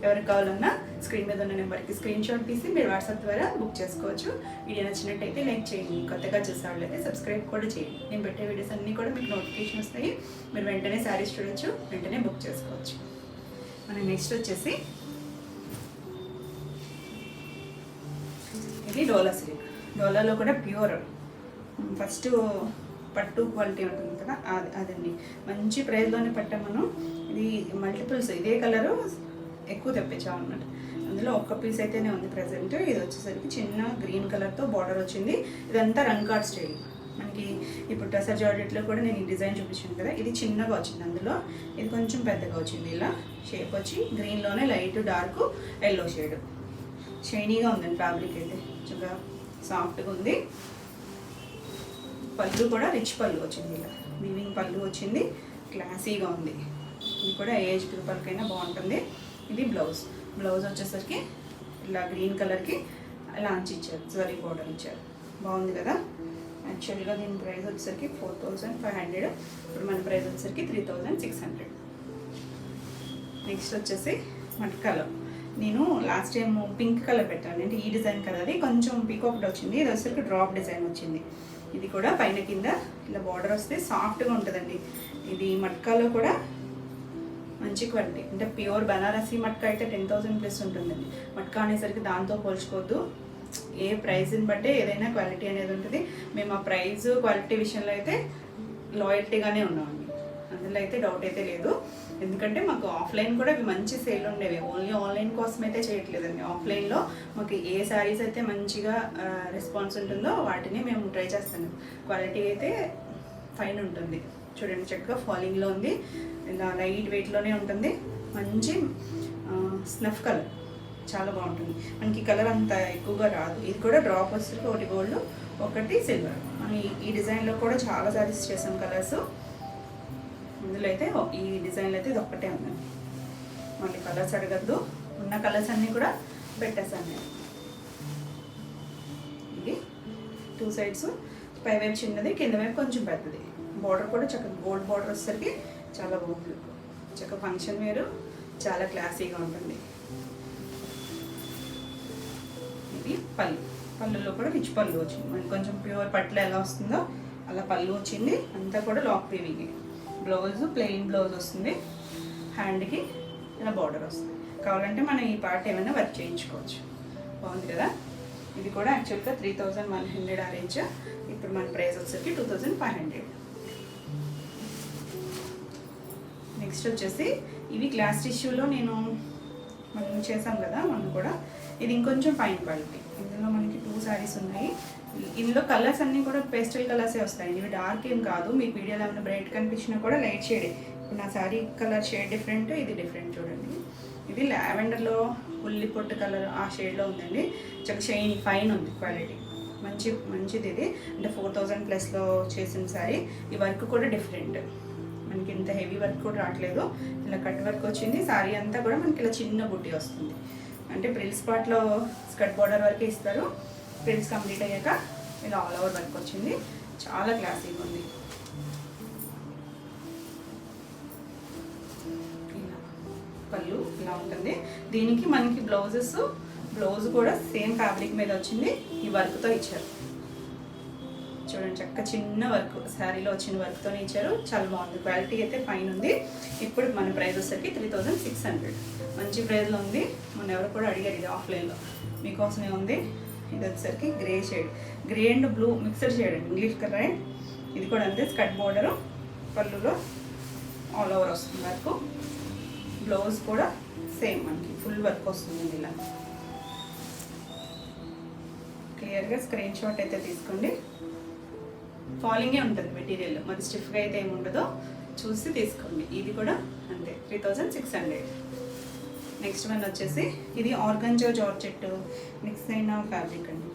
ఎవరికి కావాలన్నా స్క్రీన్ మీద ఉన్న నెంబర్కి స్క్రీన్ షాట్ తీసి మీరు వాట్సాప్ ద్వారా బుక్ చేసుకోవచ్చు. వీడియో నచ్చినట్టయితే లైక్ చేయండి, కొత్తగా చూసేవాళ్ళైతే సబ్స్క్రైబ్ కూడా చేయండి. నేను పెట్టే వీడియోస్ అన్నీ కూడా మీకు నోటిఫికేషన్ వస్తాయి. మీరు వెంటనే శారీస్ చూడొచ్చు, వెంటనే బుక్ చేసుకోవచ్చు. మనం నెక్స్ట్ వచ్చేసి ఇది డోలా సిల్క్. డోలాలో కూడా ప్యూర్ ఫస్ట్ పట్టు క్వాలిటీ ఉంటుంది కదా, అదండి. మంచి ప్రైస్లోనే పట్టాం మనం. ఇది మల్టిపుల్స్ ఇదే కలరు ఎక్కువ తెప్పించాం అన్నట్టు. అందులో ఒక్క పీస్ అయితేనే ఉంది ప్రజెంట్. ఇది వచ్చేసరికి చిన్న గ్రీన్ కలర్తో బార్డర్ వచ్చింది. ఇదంతా రంకార్డ్ స్టైల్. మనకి ఇప్పుడు టసర్ జార్జెట్లో కూడా నేను ఈ డిజైన్ చూపించాను కదా, ఇది చిన్నగా వచ్చింది. అందులో ఇది కొంచెం పెద్దగా వచ్చింది. ఇలా షేప్ వచ్చి గ్రీన్లోనే లైట్ డార్క్ ఎల్లో షేడ్. షైనీగా ఉందండి ఫ్యాబ్రిక్ అయితే, చాలా సాఫ్ట్గా ఉంది. పళ్ళు కూడా రిచ్ పళ్ళు వచ్చింది, ఇలా వీవింగ్ పళ్ళు వచ్చింది, క్లాసీగా ఉంది. ఇది కూడా ఏజ్ గ్రూపులకైనా బాగుంటుంది. ఇది బ్లౌజ్. బ్లౌజ్ వచ్చేసరికి ఇలా గ్రీన్ కలర్కి లాంచ్ ఇచ్చారు, జరీ బోర్డర్ ఇచ్చారు. బాగుంది కదా. యాక్చువల్గా దీని ప్రైస్ వచ్చేసరికి 4500. ఇప్పుడు మన ప్రైస్ వచ్చేసరికి 3600. నెక్స్ట్ వచ్చేసి మట్కాలో నేను లాస్ట్ టైం పింక్ కలర్ పెట్టాను, అంటే ఈ డిజైన్ కదా, అది కొంచెం పీకాక్ వచ్చింది. ఇది వచ్చేసరికి డ్రాప్ డిజైన్ వచ్చింది. ఇది కూడా పైన కింద ఇలా బార్డర్ వస్తే సాఫ్ట్గా ఉంటుందండి. ఇది మట్కాలో కూడా మంచి క్వాలిటీ, అంటే ప్యూర్ బనారసీ మట్కా అయితే 10,000 ప్లస్ ఉంటుందండి. మట్కా అనేసరికి దాంతో పోల్చుకోవద్దు. ఏ ప్రైస్ని బట్టే ఏదైనా క్వాలిటీ అనేది ఉంటుంది. మేము ఆ ప్రైస్ క్వాలిటీ విషయంలో అయితే లాయల్టీగానే ఉన్నామండి, అందులో అయితే డౌట్ అయితే లేదు. ఎందుకంటే మాకు ఆఫ్లైన్ కూడా ఇవి మంచి సేల్ ఉండేవి. ఓన్లీ ఆన్లైన్ కోసం అయితే చేయట్లేదండి. ఆఫ్లైన్లో మాకు ఏ శారీస్ అయితే మంచిగా రెస్పాన్స్ ఉంటుందో వాటిని మేము ట్రై చేస్తాము. క్వాలిటీ అయితే ఫైన్ ఉంటుంది. చూడండి, చక్కగా ఫాలింగ్లో ఉంది, ఇలా లైట్ వెయిట్లోనే ఉంటుంది. మంచి స్నఫ్ కలర్, చాలా బాగుంటుంది. మనకి కలర్ అంత ఎక్కువగా రాదు. ఇది కూడా డ్రాప్ వస్తుంది, ఒకటి గోల్డ్ ఒకటి సిల్వర్. మనం ఈ డిజైన్లో కూడా చాలా శారీస్ చేసాం కలర్స్. ఇందులో అయితే ఈ డిజైన్లో అయితే ఇది ఒక్కటే ఉందండి. మళ్ళీ కలర్స్ అడగద్దు, ఉన్న కలర్స్ అన్నీ కూడా పెట్టేసాను నేను. ఇది 2 సైడ్స్, పై వైపు చిన్నది, కింద వైపు కొంచెం పెద్దది. బార్డర్ కూడా చక్కగా గోల్డ్ బార్డర్ వచ్చేసరికి చాలా బాగుంది. చక్కగా ఫంక్షన్ వేరు, చాలా క్లాసీగా ఉంటుంది. ఇది పళ్ళు. పళ్ళులో కూడా రిచ్ పళ్ళు వచ్చింది. మనకి కొంచెం ప్యూర్ పట్లు ఎలా వస్తుందో అలా పళ్ళు వచ్చింది. అంతా కూడా lock weaving. Blouse plain blouse వస్తుంది, హ్యాండ్కి ఇలా బార్డర్ వస్తుంది. కావాలంటే మనం ఈ పార్ట్ ఏమైనా వర్క్ చేయించుకోవచ్చు. బాగుంది కదా. ఇది కూడా యాక్చువల్గా 3100 ఆ రేంజ్. ఇప్పుడు మన ప్రైస్ వచ్చేసరికి 2500. నెక్స్ట్ వచ్చేసి ఇవి గ్లాస్ టిష్యూలో మనం చేసాం కదా, మనం కూడా ఇది ఇంకొంచెం ఫైన్ క్వాలిటీ. ఇందులో మనకి 2 శారీస్ ఉన్నాయి. ఇందులో కలర్స్ అన్నీ కూడా పేస్టల్ కలర్సే వస్తాయి. ఇవి డార్క్ ఏం కాదు. మీకు వీడియోలో ఏమైనా బ్రైట్ కనిపించినా కూడా లైట్ షేడే. ఇప్పుడు నా శారీ కలర్ షేడ్ డిఫరెంట్, ఇది డిఫరెంట్. చూడండి, ఇది లావెండర్లో ఉల్లి పొట్టు కలర్ ఆ షేడ్లో ఉందండి. చాలా షైన్ ఫైన్ ఉంది క్వాలిటీ, మంచిది. ఇది అంటే 4000 ప్లస్లో చేసిన శారీ. ఈ వర్క్ కూడా డిఫరెంట్, మనకి ఇంత హెవీ వర్క్ కూడా రావట్లేదు. ఇలా కట్ వర్క్ వచ్చింది. శారీ అంతా కూడా మనకి ఇలా చిన్న బుట్టి వస్తుంది. అంటే ప్రిల్స్ పార్ట్లో స్కర్ట్ బార్డర్ వరకే ఇస్తారు. ప్రిల్స్ కంప్లీట్ అయ్యాక ఇలా ఆల్ ఓవర్ వర్క్ వచ్చింది. చాలా క్లాసీగా ఉంది. ఇలా పళ్ళు ఇలా ఉంటుంది. దీనికి మనకి బ్లౌజ్ కూడా సేమ్ ఫ్యాబ్రిక్ మీద వచ్చింది. ఈ వర్క్తో ఇచ్చారు. చూడండి, చక్క చిన్న వర్క్, శారీలో వచ్చిన వర్క్తోనే ఇచ్చారు. చాలా బాగుంది. క్వాలిటీ అయితే ఫైన్ ఉంది. ఇప్పుడు మన ప్రైస్ వచ్చేసరికి 3600. మంచి ప్రైస్లో ఉంది. మన ఎవరు కూడా అడిగారు ఇది ఆఫ్లైన్లో, మీకోసమే ఉంది. ఇది వచ్చేసరికి grey shade, grey and blue mixer shade అండి, ఇంగ్లీష్ కలర్. ఇది కూడా అంతే, స్కర్ట్ బోర్డరు, పళ్ళులో ఆల్ ఓవర్ వస్తుంది వర్క్. బ్లౌజ్ కూడా సేమ్ మనకి ఫుల్ వర్క్ వస్తుంది. ఇలా క్లియర్గా స్క్రీన్ షాట్ అయితే తీసుకోండి. ఫాలింగే ఉంటుంది మెటీరియల్, మరి స్టిఫ్గా అయితే ఏమి ఉండదో చూసి తీసుకోండి. ఇది కూడా అంతే 3600. నెక్స్ట్ వన్ వచ్చేసి ఇది ఆర్గంజా జార్జెట్ మిక్స్ అయిన ఫ్యాబ్రిక్ అండి.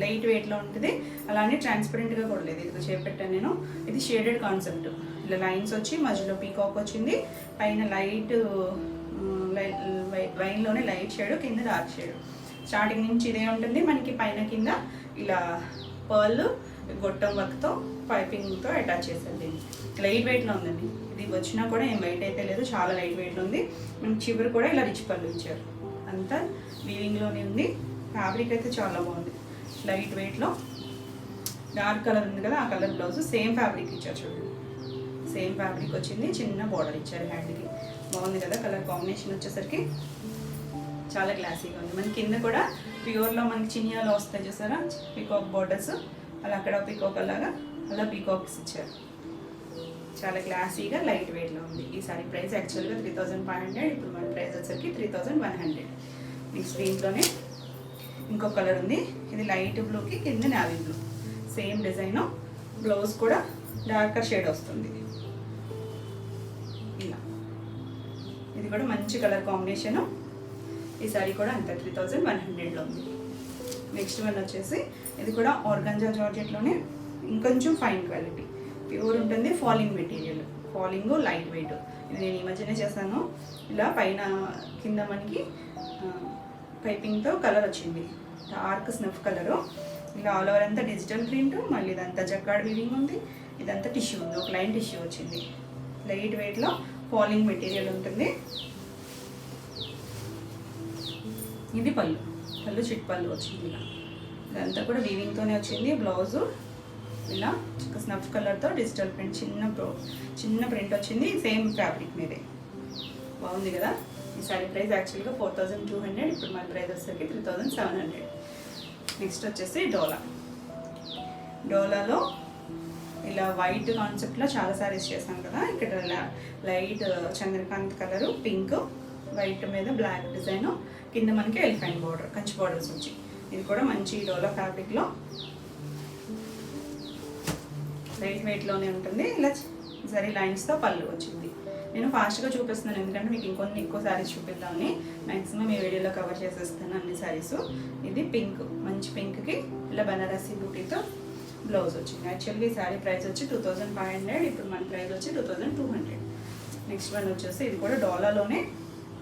లైట్ వెయిట్లో ఉంటుంది, అలానే ట్రాన్స్పరెంట్గా కూడా లేదు. ఇది చేపెట్టాను నేను. ఇది షేడెడ్ కాన్సెప్ట్. ఇలా లైన్స్ వచ్చి మధ్యలో పీకాక్ వచ్చింది. పైన లైట్ వైన్లోనే లైట్ షేడ్, కింద డార్క్ షేడ్. స్టార్టింగ్ నుంచి ఇదే ఉంటుంది మనకి. పైన కింద ఇలా పర్ల్ గొట్టం వర్క్తో పైపింగ్తో అటాచ్ చేశారు దీన్ని. లైట్ వెయిట్లో ఉందండి. ఇది వచ్చినా కూడా ఏం వెయిట్ అయితే లేదు, చాలా లైట్ వెయిట్లో ఉంది. మనకి చివరి కూడా ఇలా రిచ్ పళ్ళు ఇచ్చారు. అంతా వీవింగ్లోనే ఉంది. ఫ్యాబ్రిక్ అయితే చాలా బాగుంది. లైట్ వెయిట్లో డార్క్ కలర్ ఉంది కదా, ఆ కలర్ బ్లౌజ్ సేమ్ ఫ్యాబ్రిక్ ఇచ్చారు. చూడండి, సేమ్ ఫ్యాబ్రిక్ వచ్చింది. చిన్న బార్డర్ ఇచ్చారు హ్యాండ్కి. బాగుంది కదా కలర్ కాంబినేషన్ వచ్చేసరికి. చాలా క్లాసీగా ఉంది. మన కింద కూడా ప్యూర్లో మనకి చినియాలో వస్తాయి చూసారా, పీకాక్ బార్డర్స్. అలా అక్కడ పీకాక్ అలాగా అలా పీకాక్స్ ఇచ్చారు. చాలా క్లాసీగా లైట్ వెయిట్లో ఉంది. ఈ సారీ ప్రైస్ యాక్చువల్గా 3500. ఇప్పుడు మన ప్రైస్ వచ్చేసరికి 3100. నెక్స్ట్ దీంట్లోనే ఇంకో కలర్ ఉంది. ఇది లైట్ బ్లూకి కింద navy blue, same design. Blouse కూడా డార్కర్ షేడ్ వస్తుంది ఇలా. ఇది కూడా మంచి కలర్ కాంబినేషను. ఈ సారీ కూడా అంతే 3100లో ఉంది. నెక్స్ట్ వన్ వచ్చేసి ఇది కూడా ఆర్గంజా జార్జెట్లోనే ఇంకొంచెం ఫైన్ క్వాలిటీ, ప్యూర్ ఉంటుంది. Falling material, falling light weight. ఇది నేను ఈ మధ్యనే చేశాను. ఇలా పైన కింద మనకి పైపింగ్తో కలర్ వచ్చింది, డార్క్ స్నఫ్ కలరు. ఇలా ఆల్ ఓవర్ అంతా డిజిటల్ ప్రింట్. మళ్ళీ ఇదంతా జక్కాడ్ వీవింగ్ ఉంది. ఇదంతా టిష్యూ ఉంది, ఒక లైన్ టిష్యూ వచ్చింది. లైట్ వెయిట్లో ఫాలింగ్ మెటీరియల్ ఉంటుంది. ఇది పళ్ళు, పళ్ళు చిట్ పళ్ళు వచ్చింది ఇలా. ఇదంతా కూడా వీవింగ్తోనే వచ్చింది. బ్లౌజు ఇలా స్నఫ్ కలర్తో డిజిటల్ ప్రింట్, చిన్న ప్రింట్ వచ్చింది. సేమ్ ఫ్యాబ్రిక్ మీదే. బాగుంది కదా. ఈ సారీ ప్రైస్ యాక్చువల్గా 4200. ఇప్పుడు మన ప్రైస్ వచ్చేసరికి 3700. నెక్స్ట్ వచ్చేసి డోలాలో ఇలా వైట్ కాన్సెప్ట్లో చాలా సారీస్ చేస్తాం కదా. ఇక్కడ light Chandrakant colour, pink, white మీద బ్లాక్ డిజైన్, కింద మనకి ఎలిఫెంట్ బార్డర్, కంచి బార్డర్స్ వచ్చి. ఇది కూడా మంచి డోలా ఫ్యాబ్రిక్లో లైట్ వెయిట్లోనే ఉంటుంది. ఇలా జరీ లైన్స్తో పళ్ళు వచ్చింది. నేను ఫాస్ట్గా చూపిస్తున్నాను ఎందుకంటే మీకు ఇంకొన్ని ఎక్కువ శారీస్ చూపిద్దామని. మ్యాక్సిమం ఈ వీడియోలో కవర్ చేసేస్తాను అన్ని శారీస్. ఇది పింక్, మంచి పింక్కి ఇలా బనారసి బూటీతో బ్లౌజ్ వచ్చింది. యాక్చువల్గా ఈ శారీ ప్రైస్ వచ్చి 2500. ఇప్పుడు మన ప్రైస్ వచ్చి 2200. నెక్స్ట్ వన్ వచ్చేసి ఇది కూడా డోలాలోనే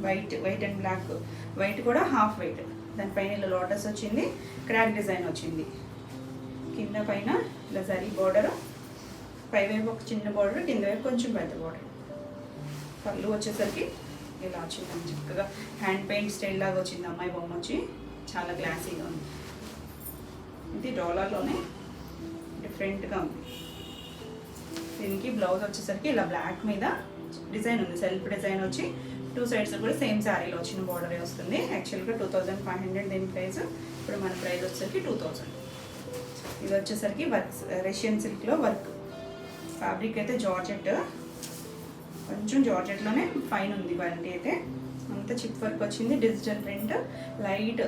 వైట్ అండ్ బ్లాక్. వైట్ కూడా హాఫ్ వైట్, దానిపైన ఇలా లోటస్ వచ్చింది, క్రాక్ డిజైన్ వచ్చింది. కింద పైన ఇలా జరీ బార్డర్, పైవైపు ఒక చిన్న బార్డర్, కింద వైపు కొంచెం పెద్ద బార్డర్. పళ్ళు వచ్చేసరికి ఇలా వచ్చింది. చక్కగా హ్యాండ్ పెయింట్ స్టైల్ లాగా వచ్చింది. అమ్మాయి బొమ్మ వచ్చి చాలా క్లాసీగా ఉంది. ఇది డోలాలోనే డిఫరెంట్గా ఉంది. దీనికి బ్లౌజ్ వచ్చేసరికి ఇలా బ్లాక్ మీద డిజైన్ ఉంది, సెల్ఫ్ డిజైన్ వచ్చి 2 సైడ్స్ కూడా సేమ్ శారీలో వచ్చిన బార్డరే వస్తుంది. యాక్చువల్గా 2500 దీని ప్రైస్. ఇప్పుడు మన ప్రైస్ వచ్చేసరికి 2000. ఇది వచ్చేసరికి వర్క్, రష్యన్ సిల్క్లో వర్క్. ఫ్యాబ్రిక్ అయితే జార్జెట్, కొంచెం జార్జెట్లోనే ఫైన్ ఉంది క్వాలిటీ అయితే. అంతా చిప్ వర్క్ వచ్చింది, డిజిటల్ ప్రింట్, లైట్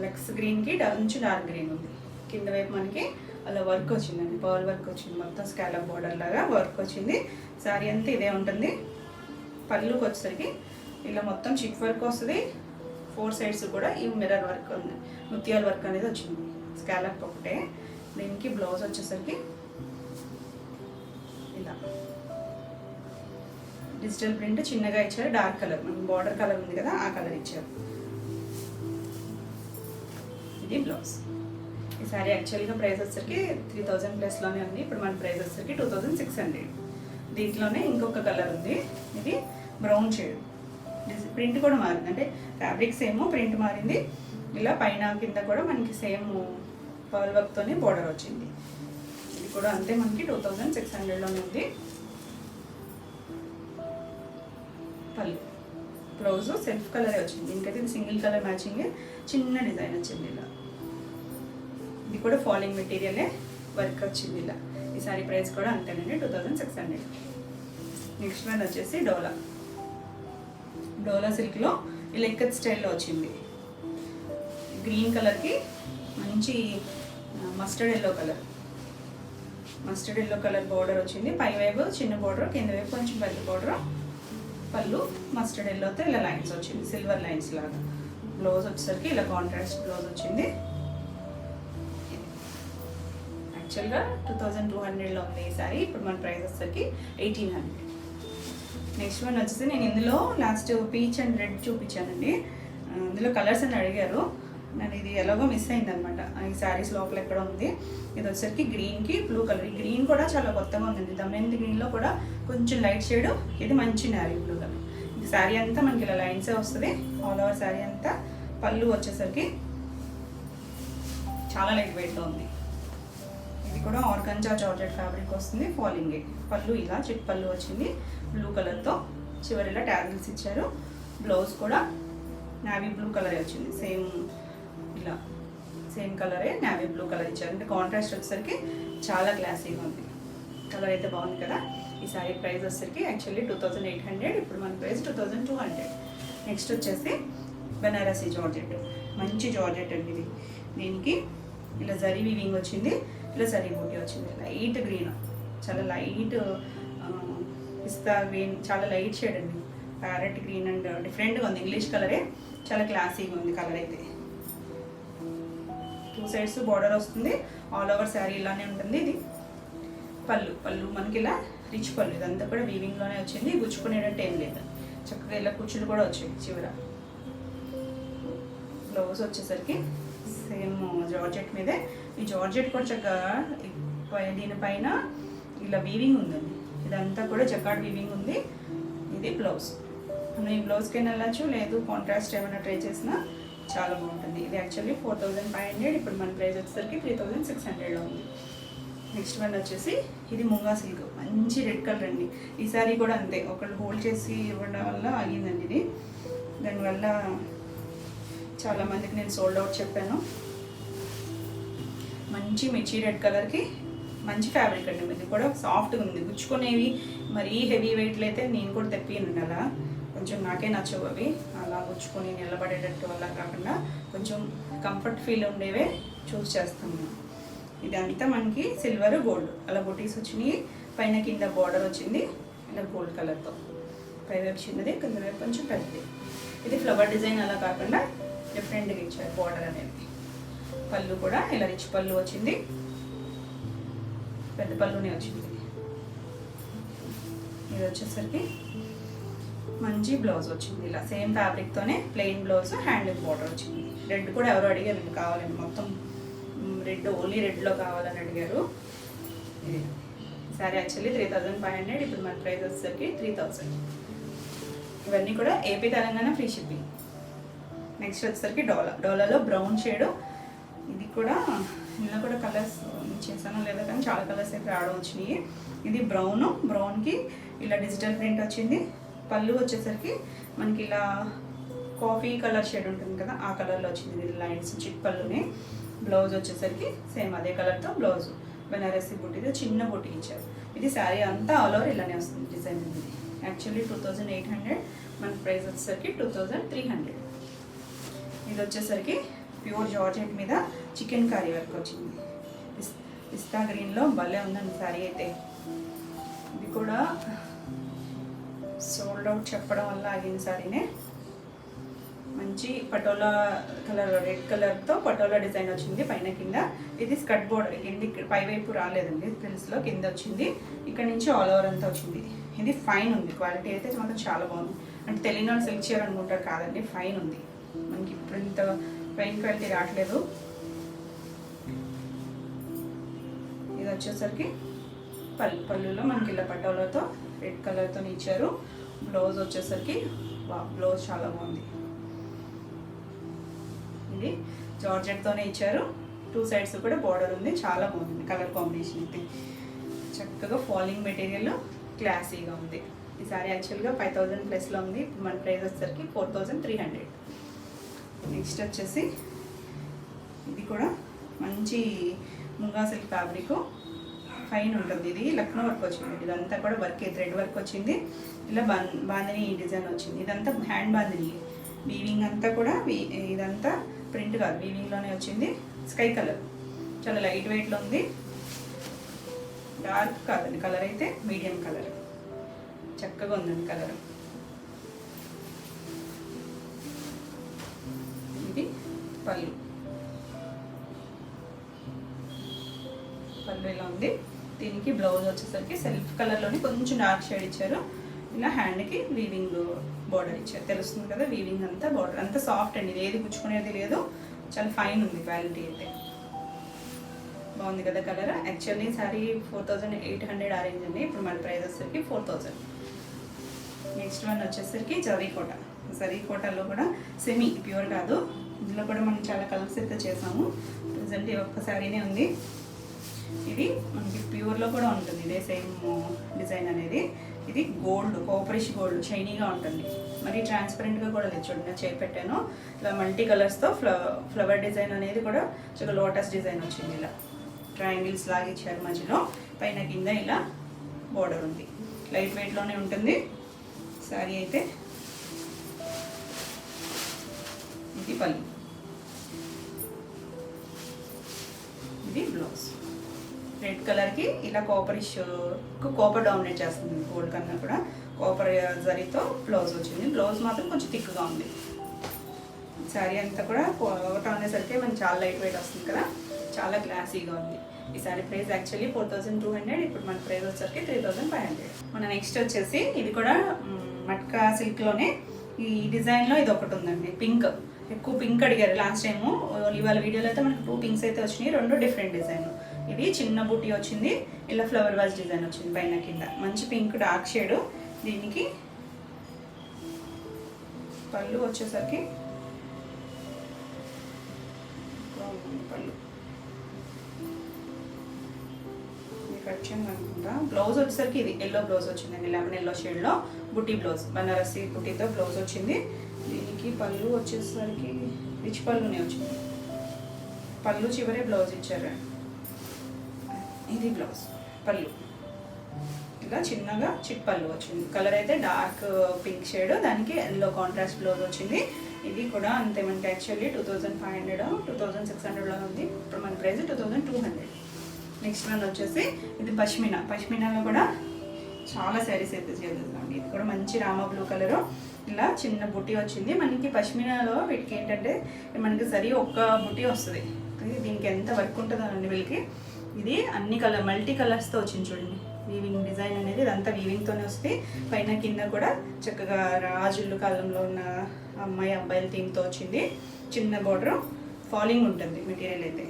లెక్స్ గ్రీన్కి కొంచెం డార్క్ గ్రీన్ ఉంది. కింద వైపు మనకి అలా వర్క్ వచ్చిందండి, పర్ల్ వర్క్ వచ్చింది. మొత్తం స్కాలప్ బార్డర్ లాగా వర్క్ వచ్చింది. శారీ అంతా ఇదే ఉంటుంది. పళ్ళుకి వచ్చేసరికి ఇలా మొత్తం చిప్ వర్క్ వస్తుంది. 4 సైడ్స్ కూడా ఈ మిర్రర్ వర్క్ ఉంది, ముత్యాల వర్క్ అనేది వచ్చింది. స్కాలప్ ఒకటే. దీనికి బ్లౌజ్ వచ్చేసరికి ఇలా డిజిటల్ ప్రింట్ చిన్నగా ఇచ్చారు. డార్క్ కలర్, మన బార్డర్ కలర్ ఉంది కదా, ఆ కలర్ ఇచ్చారు. ఇది బ్లౌజ్. ఈ సారీ యాక్చువల్గా ప్రైస్ వచ్చేసరికి 3000 ప్లస్లోనే ఉంది. ఇప్పుడు మన ప్రైస్ వచ్చేసరికి 2600. దీంట్లోనే ఇంకొక కలర్ ఉంది. ఇది బ్రౌన్ షేడ్. ప్రింట్ కూడా మారింది, అంటే ఫ్యాబ్రిక్ సేమ్, ప్రింట్ మారింది. ఇలా పైన కింద కూడా మనకి సేమ్ పర్ల్ వర్క్తోనే బార్డర్ వచ్చింది. ఇది కూడా అంతే మనకి 2600లోనే ఉంది. పళ్ళు, బ్లౌజ్ సెల్ఫ్ కలరే వచ్చింది. ఇంకైతే ఇది సింగిల్ కలర్ మ్యాచింగ్, చిన్న డిజైన్ వచ్చింది ఇలా. ఇది కూడా ఫాలింగ్ మెటీరియలే, వర్క్ వచ్చింది ఇలా. ఈ సారీ ప్రైస్ కూడా అంతేనండి, 2600. నెక్స్ట్ వన్ వచ్చేసి డోలా సిల్క్లో ఇలా ఇక్కత్ స్టైల్లో వచ్చింది. గ్రీన్ కలర్కి మంచి మస్టర్డ్ ఎల్లో కలర్ బార్డర్ వచ్చింది. పై వైపు చిన్న బార్డర్, కింద వైపు కొంచెం పెద్ద బార్డర్. పళ్ళు మస్టర్డ్ ఎల్లోతో ఇలా లైన్స్ వచ్చింది, సిల్వర్ లైన్స్ లాగా. బ్లౌజ్ వచ్చేసరికి ఇలా కాంట్రాస్ట్ బ్లౌజ్ వచ్చింది. యాక్చువల్గా 2200లో ఉంది ఈ సారీ. ఇప్పుడు మన ప్రైస్ వచ్చేసరికి 1800. నెక్స్ట్ వన్ వచ్చేసి నేను ఇందులో లాస్ట్ పీచ్ అండ్ రెడ్ చూపించానండి. ఇందులో కలర్స్ అని అడిగారు. నేను ఇది ఎలాగో మిస్ అయిందనమాట. ఈ శారీస్ లోపల ఎక్కడ ఉంది. ఇది వచ్చేసరికి గ్రీన్కి బ్లూ కలర్. ఈ గ్రీన్ కూడా చాలా కొత్తగా ఉందండి. దమయంతి గ్రీన్లో కూడా కొంచెం లైట్ షేడ్, ఇది మంచి నావీ బ్లూ కలర్. ఈ శారీ అంతా మనకి ఇలా లైన్సే వస్తుంది. ఆల్ ఓవర్ శారీ అంతా. పళ్ళు వచ్చేసరికి చాలా లైట్ వెయిట్లో ఉంది. ఇది కూడా ఆర్గంజా జార్జెట్ ఫ్యాబ్రిక్ వస్తుంది. ఫాలింగ్ పళ్ళు ఇలా చిట్ పళ్ళు వచ్చింది బ్లూ కలర్తో. చివరిలో ట్యాజిల్స్ ఇచ్చారు. బ్లౌజ్ కూడా నావీ బ్లూ కలరే వచ్చింది. ఇలా సేమ్ కలరే నావీ బ్లూ కలర్ ఇచ్చారు. అంటే కాంట్రాస్ట్ వచ్చేసరికి చాలా క్లాసీగా ఉంది. కలర్ అయితే బాగుంది కదా. ఈ సారీ ప్రైస్ వచ్చేసరికి యాక్చువల్లీ 2800, ఇప్పుడు మన ప్రైస్ 2200. నెక్స్ట్ వచ్చేసి బనారసి జార్జెట్. మంచి జార్జెట్ అండి ఇది. దీనికి ఇలా జరీ వీవింగ్ వచ్చింది, ఇలా జరీ బూటీ వచ్చింది. లైట్ గ్రీన్, చాలా లైట్ పిస్తా గ్రీన్, చాలా లైట్ షేడ్ అండి. ప్యారెట్ గ్రీన్ అండ్ డిఫరెంట్గా ఉంది. ఇంగ్లీష్ కలరే, చాలా క్లాసీగా ఉంది కలర్ అయితే. 2 సైడ్స్ బార్డర్ వస్తుంది. ఆల్ ఓవర్ శారీ ఇలానే ఉంటుంది. ఇది పళ్ళు మనకి ఇలా రిచ్ పళ్ళు. ఇదంతా కూడా వీవింగ్లోనే వచ్చింది. గుచ్చుకునేటట్టు ఏం లేదు. చక్కగా ఇలా కుచ్చులు కూడా వచ్చాయి చివర. బ్లౌజ్ వచ్చేసరికి సేమ్ జార్జెట్ మీదే. ఈ జార్జెట్ కూడా చక్కగా దీనిపైన ఇలా వీవింగ్ ఉందండి. ఇదంతా కూడా జకార్డ్ వీవింగ్ ఉంది. ఇది బ్లౌజ్. మనం ఈ బ్లౌజ్కైనా వెళ్ళచ్చు, లేదు కాంట్రాస్ట్ ఏమైనా ట్రై చేసినా చాలా బాగుంటుంది. ఇది యాక్చువల్లీ 4500, ఇప్పుడు మన ప్రైస్ వచ్చేసరికి 3600లో ఉంది. నెక్స్ట్ వన్ వచ్చేసి ఇది ముంగా సిల్క్. మంచి రెడ్ కలర్ అండి. ఈ సారీ కూడా అంతే, ఒకళ్ళు హోల్డ్ చేసి ఇవ్వడం వల్ల ఆగిందండి ఇది. దానివల్ల చాలామందికి నేను సోల్డ్ అవుట్ చెప్పాను. మంచి మిర్చి రెడ్ కలర్కి మంచి ఫ్యాబ్రిక్ అండి. ఇది కూడా సాఫ్ట్గా ఉంది. గుచ్చుకునేవి మరీ హెవీ వెయిట్లు అయితే నేను కూడా తెప్పిను. అలా కొంచెం నాకే నచ్చవు అవి. అలా గుచ్చుకొని నిలబడేటట్టు అలా కాకుండా కొంచెం కంఫర్ట్ ఫీల్ ఉండేవే చూస్ చేస్తాను. ఇదంతా మనకి సిల్వర్ గోల్డ్ అలా బొటీస్ వచ్చినాయి. పైన కింద బార్డర్ వచ్చింది ఇలా గోల్డ్ కలర్తో. పైవైపు చిన్నది, కింద వైపు కొంచెం పెద్దది. ఇది ఫ్లవర్ డిజైన్ అలా కాకుండా డిఫరెంట్గా ఇచ్చారు బార్డర్ అనేది. పళ్ళు కూడా ఇలా రిచ్ పళ్ళు వచ్చింది, పెద్ద పళ్ళునే వచ్చింది. ఇది వచ్చేసరికి మంచి బ్లౌజ్ వచ్చింది. ఇలా సేమ్ ఫ్యాబ్రిక్తోనే ప్లెయిన్ బ్లౌజ్, హ్యాండ్ బార్డర్ వచ్చింది. రెడ్ కూడా ఎవరు అడిగారు కావాలండి, మొత్తం రెడ్, ఓన్లీ రెడ్లో కావాలని అడిగారు. ఇది సారీ యాక్చువల్లీ 3500, ఇప్పుడు మన ప్రైస్ వచ్చేసరికి 3000. ఇవన్నీ కూడా AP Telangana free shipping. Next వచ్చేసరికి డోలాలో బ్రౌన్ షేడు. ఇది కూడా ఇలా కూడా కలర్స్ చేశాను లేదా కానీ చాలా కలర్స్ అయితే రావడం వచ్చినాయి. ఇది బ్రౌన్కి ఇలా డిజిటల్ ప్రింట్ వచ్చింది. పళ్ళు వచ్చేసరికి మనకి ఇలా కాఫీ కలర్ షేడ్ ఉంటుంది కదా, ఆ కలర్లో వచ్చింది. ఇది లైన్స్ చిట్ పళ్ళునే. బ్లౌజ్ వచ్చేసరికి సేమ్ అదే కలర్తో బ్లౌజ్. బనారసి బుట్టిది చిన్న బుట్టి ఇచ్చారు. ఇది శారీ అంతా ఆల్ ఓవర్ ఇలానే వస్తుంది డిజైన్. ఇది యాక్చువల్లీ 2800, మన ప్రైస్ వచ్చేసరికి 2300. ఇది వచ్చేసరికి ప్యూర్ జార్జెట్ మీద చికెన్ కర్రీ వర్క్ వచ్చింది. పిస్తా గ్రీన్లో భలే ఉందండి శారీ అయితే. ఇది కూడా సోల్డ్ అవుట్ చెప్పడం వల్ల ఆగిన శారీనే. మంచి పటోలా కలర్, రెడ్ కలర్తో పటోలా డిజైన్ వచ్చింది పైన కింద. ఇది స్కర్ట్ బోర్డర్, కింది పై వైపు రాలేదండి, ప్రిల్స్లో కింద వచ్చింది. ఇక్కడ నుంచి ఆల్ ఓవర్ అంతా వచ్చింది. ఇది ఫైన్ ఉంది, క్వాలిటీ అయితే మాత్రం చాలా బాగుంది. అంటే తెలియని వాళ్ళు సెలెక్ట్ చేయాలనుకుంటారు కాదండి, ఫైన్ ఉంది. మనకి ఇప్పుడు ఇంత ఫైన్ క్వాలిటీ రావట్లేదు. ఇది వచ్చేసరికి పళ్ళులో మనకి ఇలా పటోలాతో రెడ్ కలర్తో ఇచ్చారు. బ్లౌజ్ వచ్చేసరికి బ్లౌజ్ చాలా బాగుంది. ఇది జార్జెట్తోనే ఇచ్చారు. 2 సైడ్స్ కూడా బార్డర్ ఉంది. చాలా బాగుంది కలర్ కాంబినేషన్ అయితే. చక్కగా ఫాలింగ్ మెటీరియల్ క్లాసీగా ఉంది. ఈ సారీ యాక్చువల్గా 5000+ ఉంది. ఇప్పుడు మన ప్రైస్ వచ్చేసరికి 4300. నెక్స్ట్ వచ్చేసి ఇది కూడా మంచి ముంగా సిల్క్ ఫ్యాబ్రిక్, ఫైన్ ఉంటుంది. ఇది లక్నో వర్క్ వచ్చింది. ఇదంతా కూడా వర్క్, థ్రెడ్ వర్క్ వచ్చింది. ఇలా బాందిని డిజైన్ వచ్చింది. ఇదంతా హ్యాండ్ బాందిని. వీవింగ్ అంతా కూడా ఇదంతా ప్రింట్ కాదు, వీవింగ్లోనే వచ్చింది. స్కై కలర్ చాలా లైట్ వెయిట్లో ఉంది. డార్క్ కాదండి కలర్, అయితే మీడియం కలర్. చక్కగా ఉందండి కలర్. ఇది పళ్ళు ఇలా ఉంది. దీనికి బ్లౌజ్ వచ్చేసరికి సెల్ఫ్ కలర్లోని కొంచెం డార్క్ షేడ్ ఇచ్చారు. ఇలా హ్యాండ్కి వీవింగ్ బార్డర్ ఇచ్చారు. తెలుస్తుంది కదా, వీవింగ్ అంతా బార్డర్ అంతా సాఫ్ట్ అండి. ఇది ఏది పుచ్చుకునేది లేదు. చాలా ఫైన్ ఉంది క్వాలిటీ అయితే. బాగుంది కదా కలర్. యాక్చువల్లీ సారీ 4800 ఆరెంజ్ అండి, ఇప్పుడు మన ప్రైస్ వచ్చేసరికి 4000. నెక్స్ట్ వన్ వచ్చేసరికి జరీకోటలో కూడా సెమీ ప్యూర్ కాదు, ఇందులో కూడా మనం చాలా కలర్స్ అయితే చేసాము. ప్రజెంట్ ఒక్క శారీనే ఉంది. ఇది మనకి ప్యూర్లో కూడా ఉంటుంది, ఇదే సేమ్ డిజైన్ అనేది. ఇది గోల్డ్, కాపరిష్ గోల్డ్, షైనీగా ఉంటుంది, మరి ట్రాన్స్పరెంట్గా కూడా లేదు. చూడండి నేను చేపెట్టాను, ఇలా మల్టీ కలర్స్తో ఫ్లవర్ డిజైన్ అనేది కూడా చాలా లోటస్ డిజైన్ వచ్చింది. ఇలా ట్రయాంగిల్స్ లాగా ఇచ్చారు మధ్యలో, పైన కింద ఇలా బోర్డర్ ఉంది. లైట్ వెయిట్లోనే ఉంటుంది శారీ అయితే. ఇది పళ్ళు, ఇది బ్లౌజ్. రెడ్ కలర్కి ఇలా కాపర్ డామినేట్ చేస్తుంది, గోల్డ్ కన్నా కూడా కాపర్ జరీతో బ్లౌజ్ వచ్చింది. బ్లౌజ్ మాత్రం కొంచెం థిక్గా ఉంది. శారీ అంతా కూడా కోట అనేసరికి మనకి చాలా లైట్ వెయిట్ వస్తుంది కదా, చాలా క్లాసీగా ఉంది. ఈ శారీ ప్రైస్ యాక్చువల్లీ 4200, ఇప్పుడు మన ప్రైస్ వచ్చేసరికి 3500. మన నెక్స్ట్ వచ్చేసి ఇది కూడా మట్కా సిల్క్లోనే, ఈ డిజైన్లో ఇది ఒకటి ఉందండి, పింక్. ఎక్కువ పింక్ అడిగారు లాస్ట్ టైము, ఇవాళ వీడియోలో అయితే మనకు 2 పింక్స్ అయితే వచ్చినాయి, 2 డిఫరెంట్ డిజైన్. ఇది చిన్న బూటీ వచ్చింది, ఇలా ఫ్లవర్ వాజ్ డిజైన్ వచ్చింది పైన కింద, మంచి పింక్ డార్క్ షేడ్. దీనికి పళ్ళు వచ్చేసరికి పళ్ళు కట్ చేయండి అనుకుంటా. బ్లౌజ్ వచ్చేసరికి ఇది ఎల్లో బ్లౌజ్ వచ్చిందండి, లెమన్ ఎల్లో షేడ్లో బుటీ బ్లౌజ్, బనారసి బుటీతో బ్లౌజ్ వచ్చింది. దీనికి పళ్ళు వచ్చేసరికి రిచ్ పళ్ళునే వచ్చింది, పళ్ళు చివరే బ్లౌజ్ ఇచ్చారు. ఇది బ్లౌజ్, పళ్ళు ఇలా చిన్నగా చిట్ పళ్ళు వచ్చింది. కలర్ అయితే డార్క్ పింక్ షేడ్, దానికి ఎల్లో కాంట్రాస్ట్ బ్లౌజ్ వచ్చింది. ఇది కూడా అంతే, మనకి యాక్చువల్లీ 2500 2600లో ఉంది, ఇప్పుడు మన ప్రైస్ 2200. నెక్స్ట్ వన్ వచ్చేసి ఇది పష్మినాలో కూడా చాలా శారీస్ అయితే చేద్దామండి. ఇది కూడా మంచి రామా బ్లూ కలరు, ఇలా చిన్న బుట్టి వచ్చింది. మనకి పష్మినాలో వీటికి ఏంటంటే మనకి సరి ఒక్క బుట్టి వస్తుంది, దీనికి ఎంత వర్క్ ఉంటుందో అండి వీళ్ళకి. ఇది అన్ని మల్టీ కలర్స్తో వచ్చింది చూడండి, వీవింగ్ డిజైన్ అనేది ఇదంతా వీవింగ్తోనే వస్తుంది. పైన కింద కూడా చక్కగా రాజుల కాలంలో ఉన్న అబ్బాయిల థీమ్తో వచ్చింది. చిన్న బార్డర్, ఫాలింగ్ ఉంటుంది మెటీరియల్ అయితే.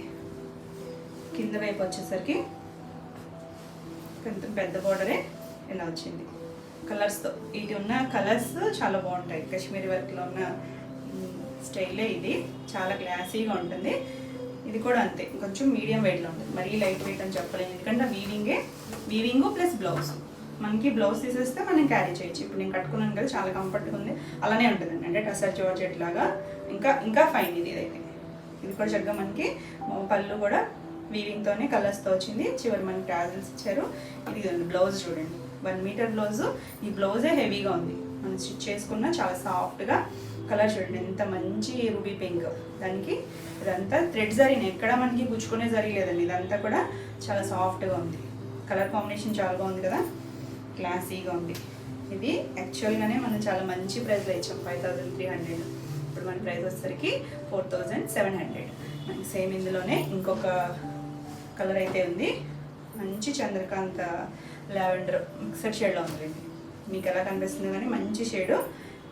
కింద వైపు వచ్చేసరికి కొంచెం పెద్ద బార్డరే ఇలా వచ్చింది కలర్స్తో. ఇది ఉన్న కలర్స్ చాలా బాగుంటాయి, కాశ్మీరీ వర్క్లో ఉన్న స్టైలే ఇది, చాలా క్లాసీగా ఉంటుంది. ఇది కూడా అంతే, కొంచెం మీడియం వెయిట్లో ఉంటుంది, మరీ లైట్ వెయిట్ అని చెప్పలేము, ఎందుకంటే వీవింగ్ ప్లస్ బ్లౌజ్. మనకి బ్లౌజ్ తీసేస్తే మనం క్యారీ చేయొచ్చు. ఇప్పుడు నేను కట్టుకున్నాను కదా, చాలా కంఫర్ట్గా ఉంది, అలానే ఉంటుందండి. అంటే టసర్ జార్జెట్ లాగా ఇంకా ఫైన్ ఇది. ఇదైతే ఇది కూడా చక్కగా మనకి పళ్ళు కూడా వీవింగ్తోనే కలర్స్తో వచ్చింది, చివరి మనకి టాజిల్స్ ఇచ్చారు. ఇది బ్లౌజ్ చూడండి, 1 మీటర్ బ్లౌజు. ఈ బ్లౌజే హెవీగా ఉంది, మనం స్టిచ్ చేసుకున్న చాలా సాఫ్ట్గా. కలర్ చూడండి ఎంత మంచి రూబీ పింక్, దానికి ఇదంతా థ్రెడ్ జరీనే, ఎక్కడ మనకి గుచ్చుకునే జరీ లేదండి, ఇదంతా కూడా చాలా సాఫ్ట్గా ఉంది. కలర్ కాంబినేషన్ చాలా బాగుంది కదా, క్లాసీగా ఉంది. ఇది యాక్చువల్గానే మనం చాలా మంచి ప్రైస్లో ఇచ్చాం, 5300. ఇప్పుడు మన ప్రైస్ వచ్చేసరికి 4700. మనకి సేమ్ ఇందులోనే ఇంకొక కలర్ అయితే ఉంది, మంచి చంద్రకాంత లావెండర్ మిక్సర్ షేడ్లో ఉందండి. మీకు ఎలా కనిపిస్తుంది కానీ మంచి షేడు.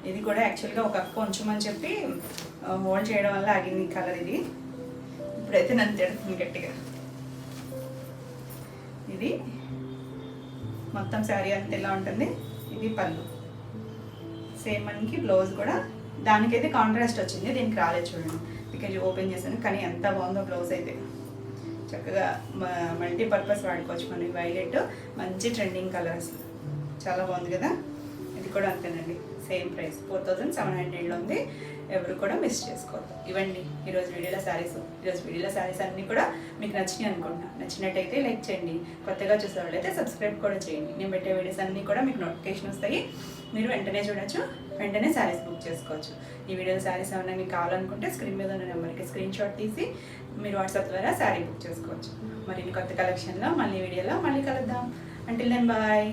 ఇది కూడా యాక్చువల్గా ఒక అక్క ఉంచమని చెప్పి హోల్డ్ చేయడం వల్ల ఆగింది కలర్. ఇది ఇప్పుడైతే నన్ను తిడుతుంది గట్టిగా. ఇది మొత్తం శారీ అంతా ఎలా ఉంటుంది. ఇది పళ్ళు, సేమ్ మనకి బ్లౌజ్ కూడా దానికైతే కాంట్రాస్ట్ వచ్చింది, దీనికి రాలేదు చూడండి. బికాజ్ ఓపెన్ చేశాను, కానీ ఎంత బాగుందో బ్లౌజ్ అయితే. చక్కగా మల్టీపర్పస్ వాడుకోవచ్చు మనం. వైలెట్ మంచి ట్రెండింగ్ కలర్స్, చాలా బాగుంది కదా. ఇది కూడా అంతేనండి, సేమ్ ప్రైస్ 4700లో ఉంది. ఎవరు కూడా మిస్ చేసుకోవద్దు. ఇవ్వండి ఈరోజు వీడియోలో శారీస్ అన్నీ కూడా మీకు నచ్చినాయి అనుకుంటున్నా. నచ్చినట్టయితే లైక్ చేయండి, కొత్తగా చూసేవాళ్ళైతే సబ్స్క్రైబ్ కూడా చేయండి. నేను పెట్టే వీడియోస్ అన్నీ కూడా మీకు నోటిఫికేషన్ వస్తాయి, మీరు వెంటనే చూడొచ్చు, వెంటనే శారీస్ బుక్ చేసుకోవచ్చు. ఈ వీడియోలో శారీస్ ఏమైనా మీకు కావాలనుకుంటే స్క్రీన్ మీద ఉన్న నెంబర్కి స్క్రీన్ షాట్ తీసి మీరు వాట్సాప్ ద్వారా శారీ బుక్ చేసుకోవచ్చు. మరి కొత్త కలెక్షన్లో మళ్ళీ వీడియోలో మళ్ళీ కలుద్దాం. Until then bye.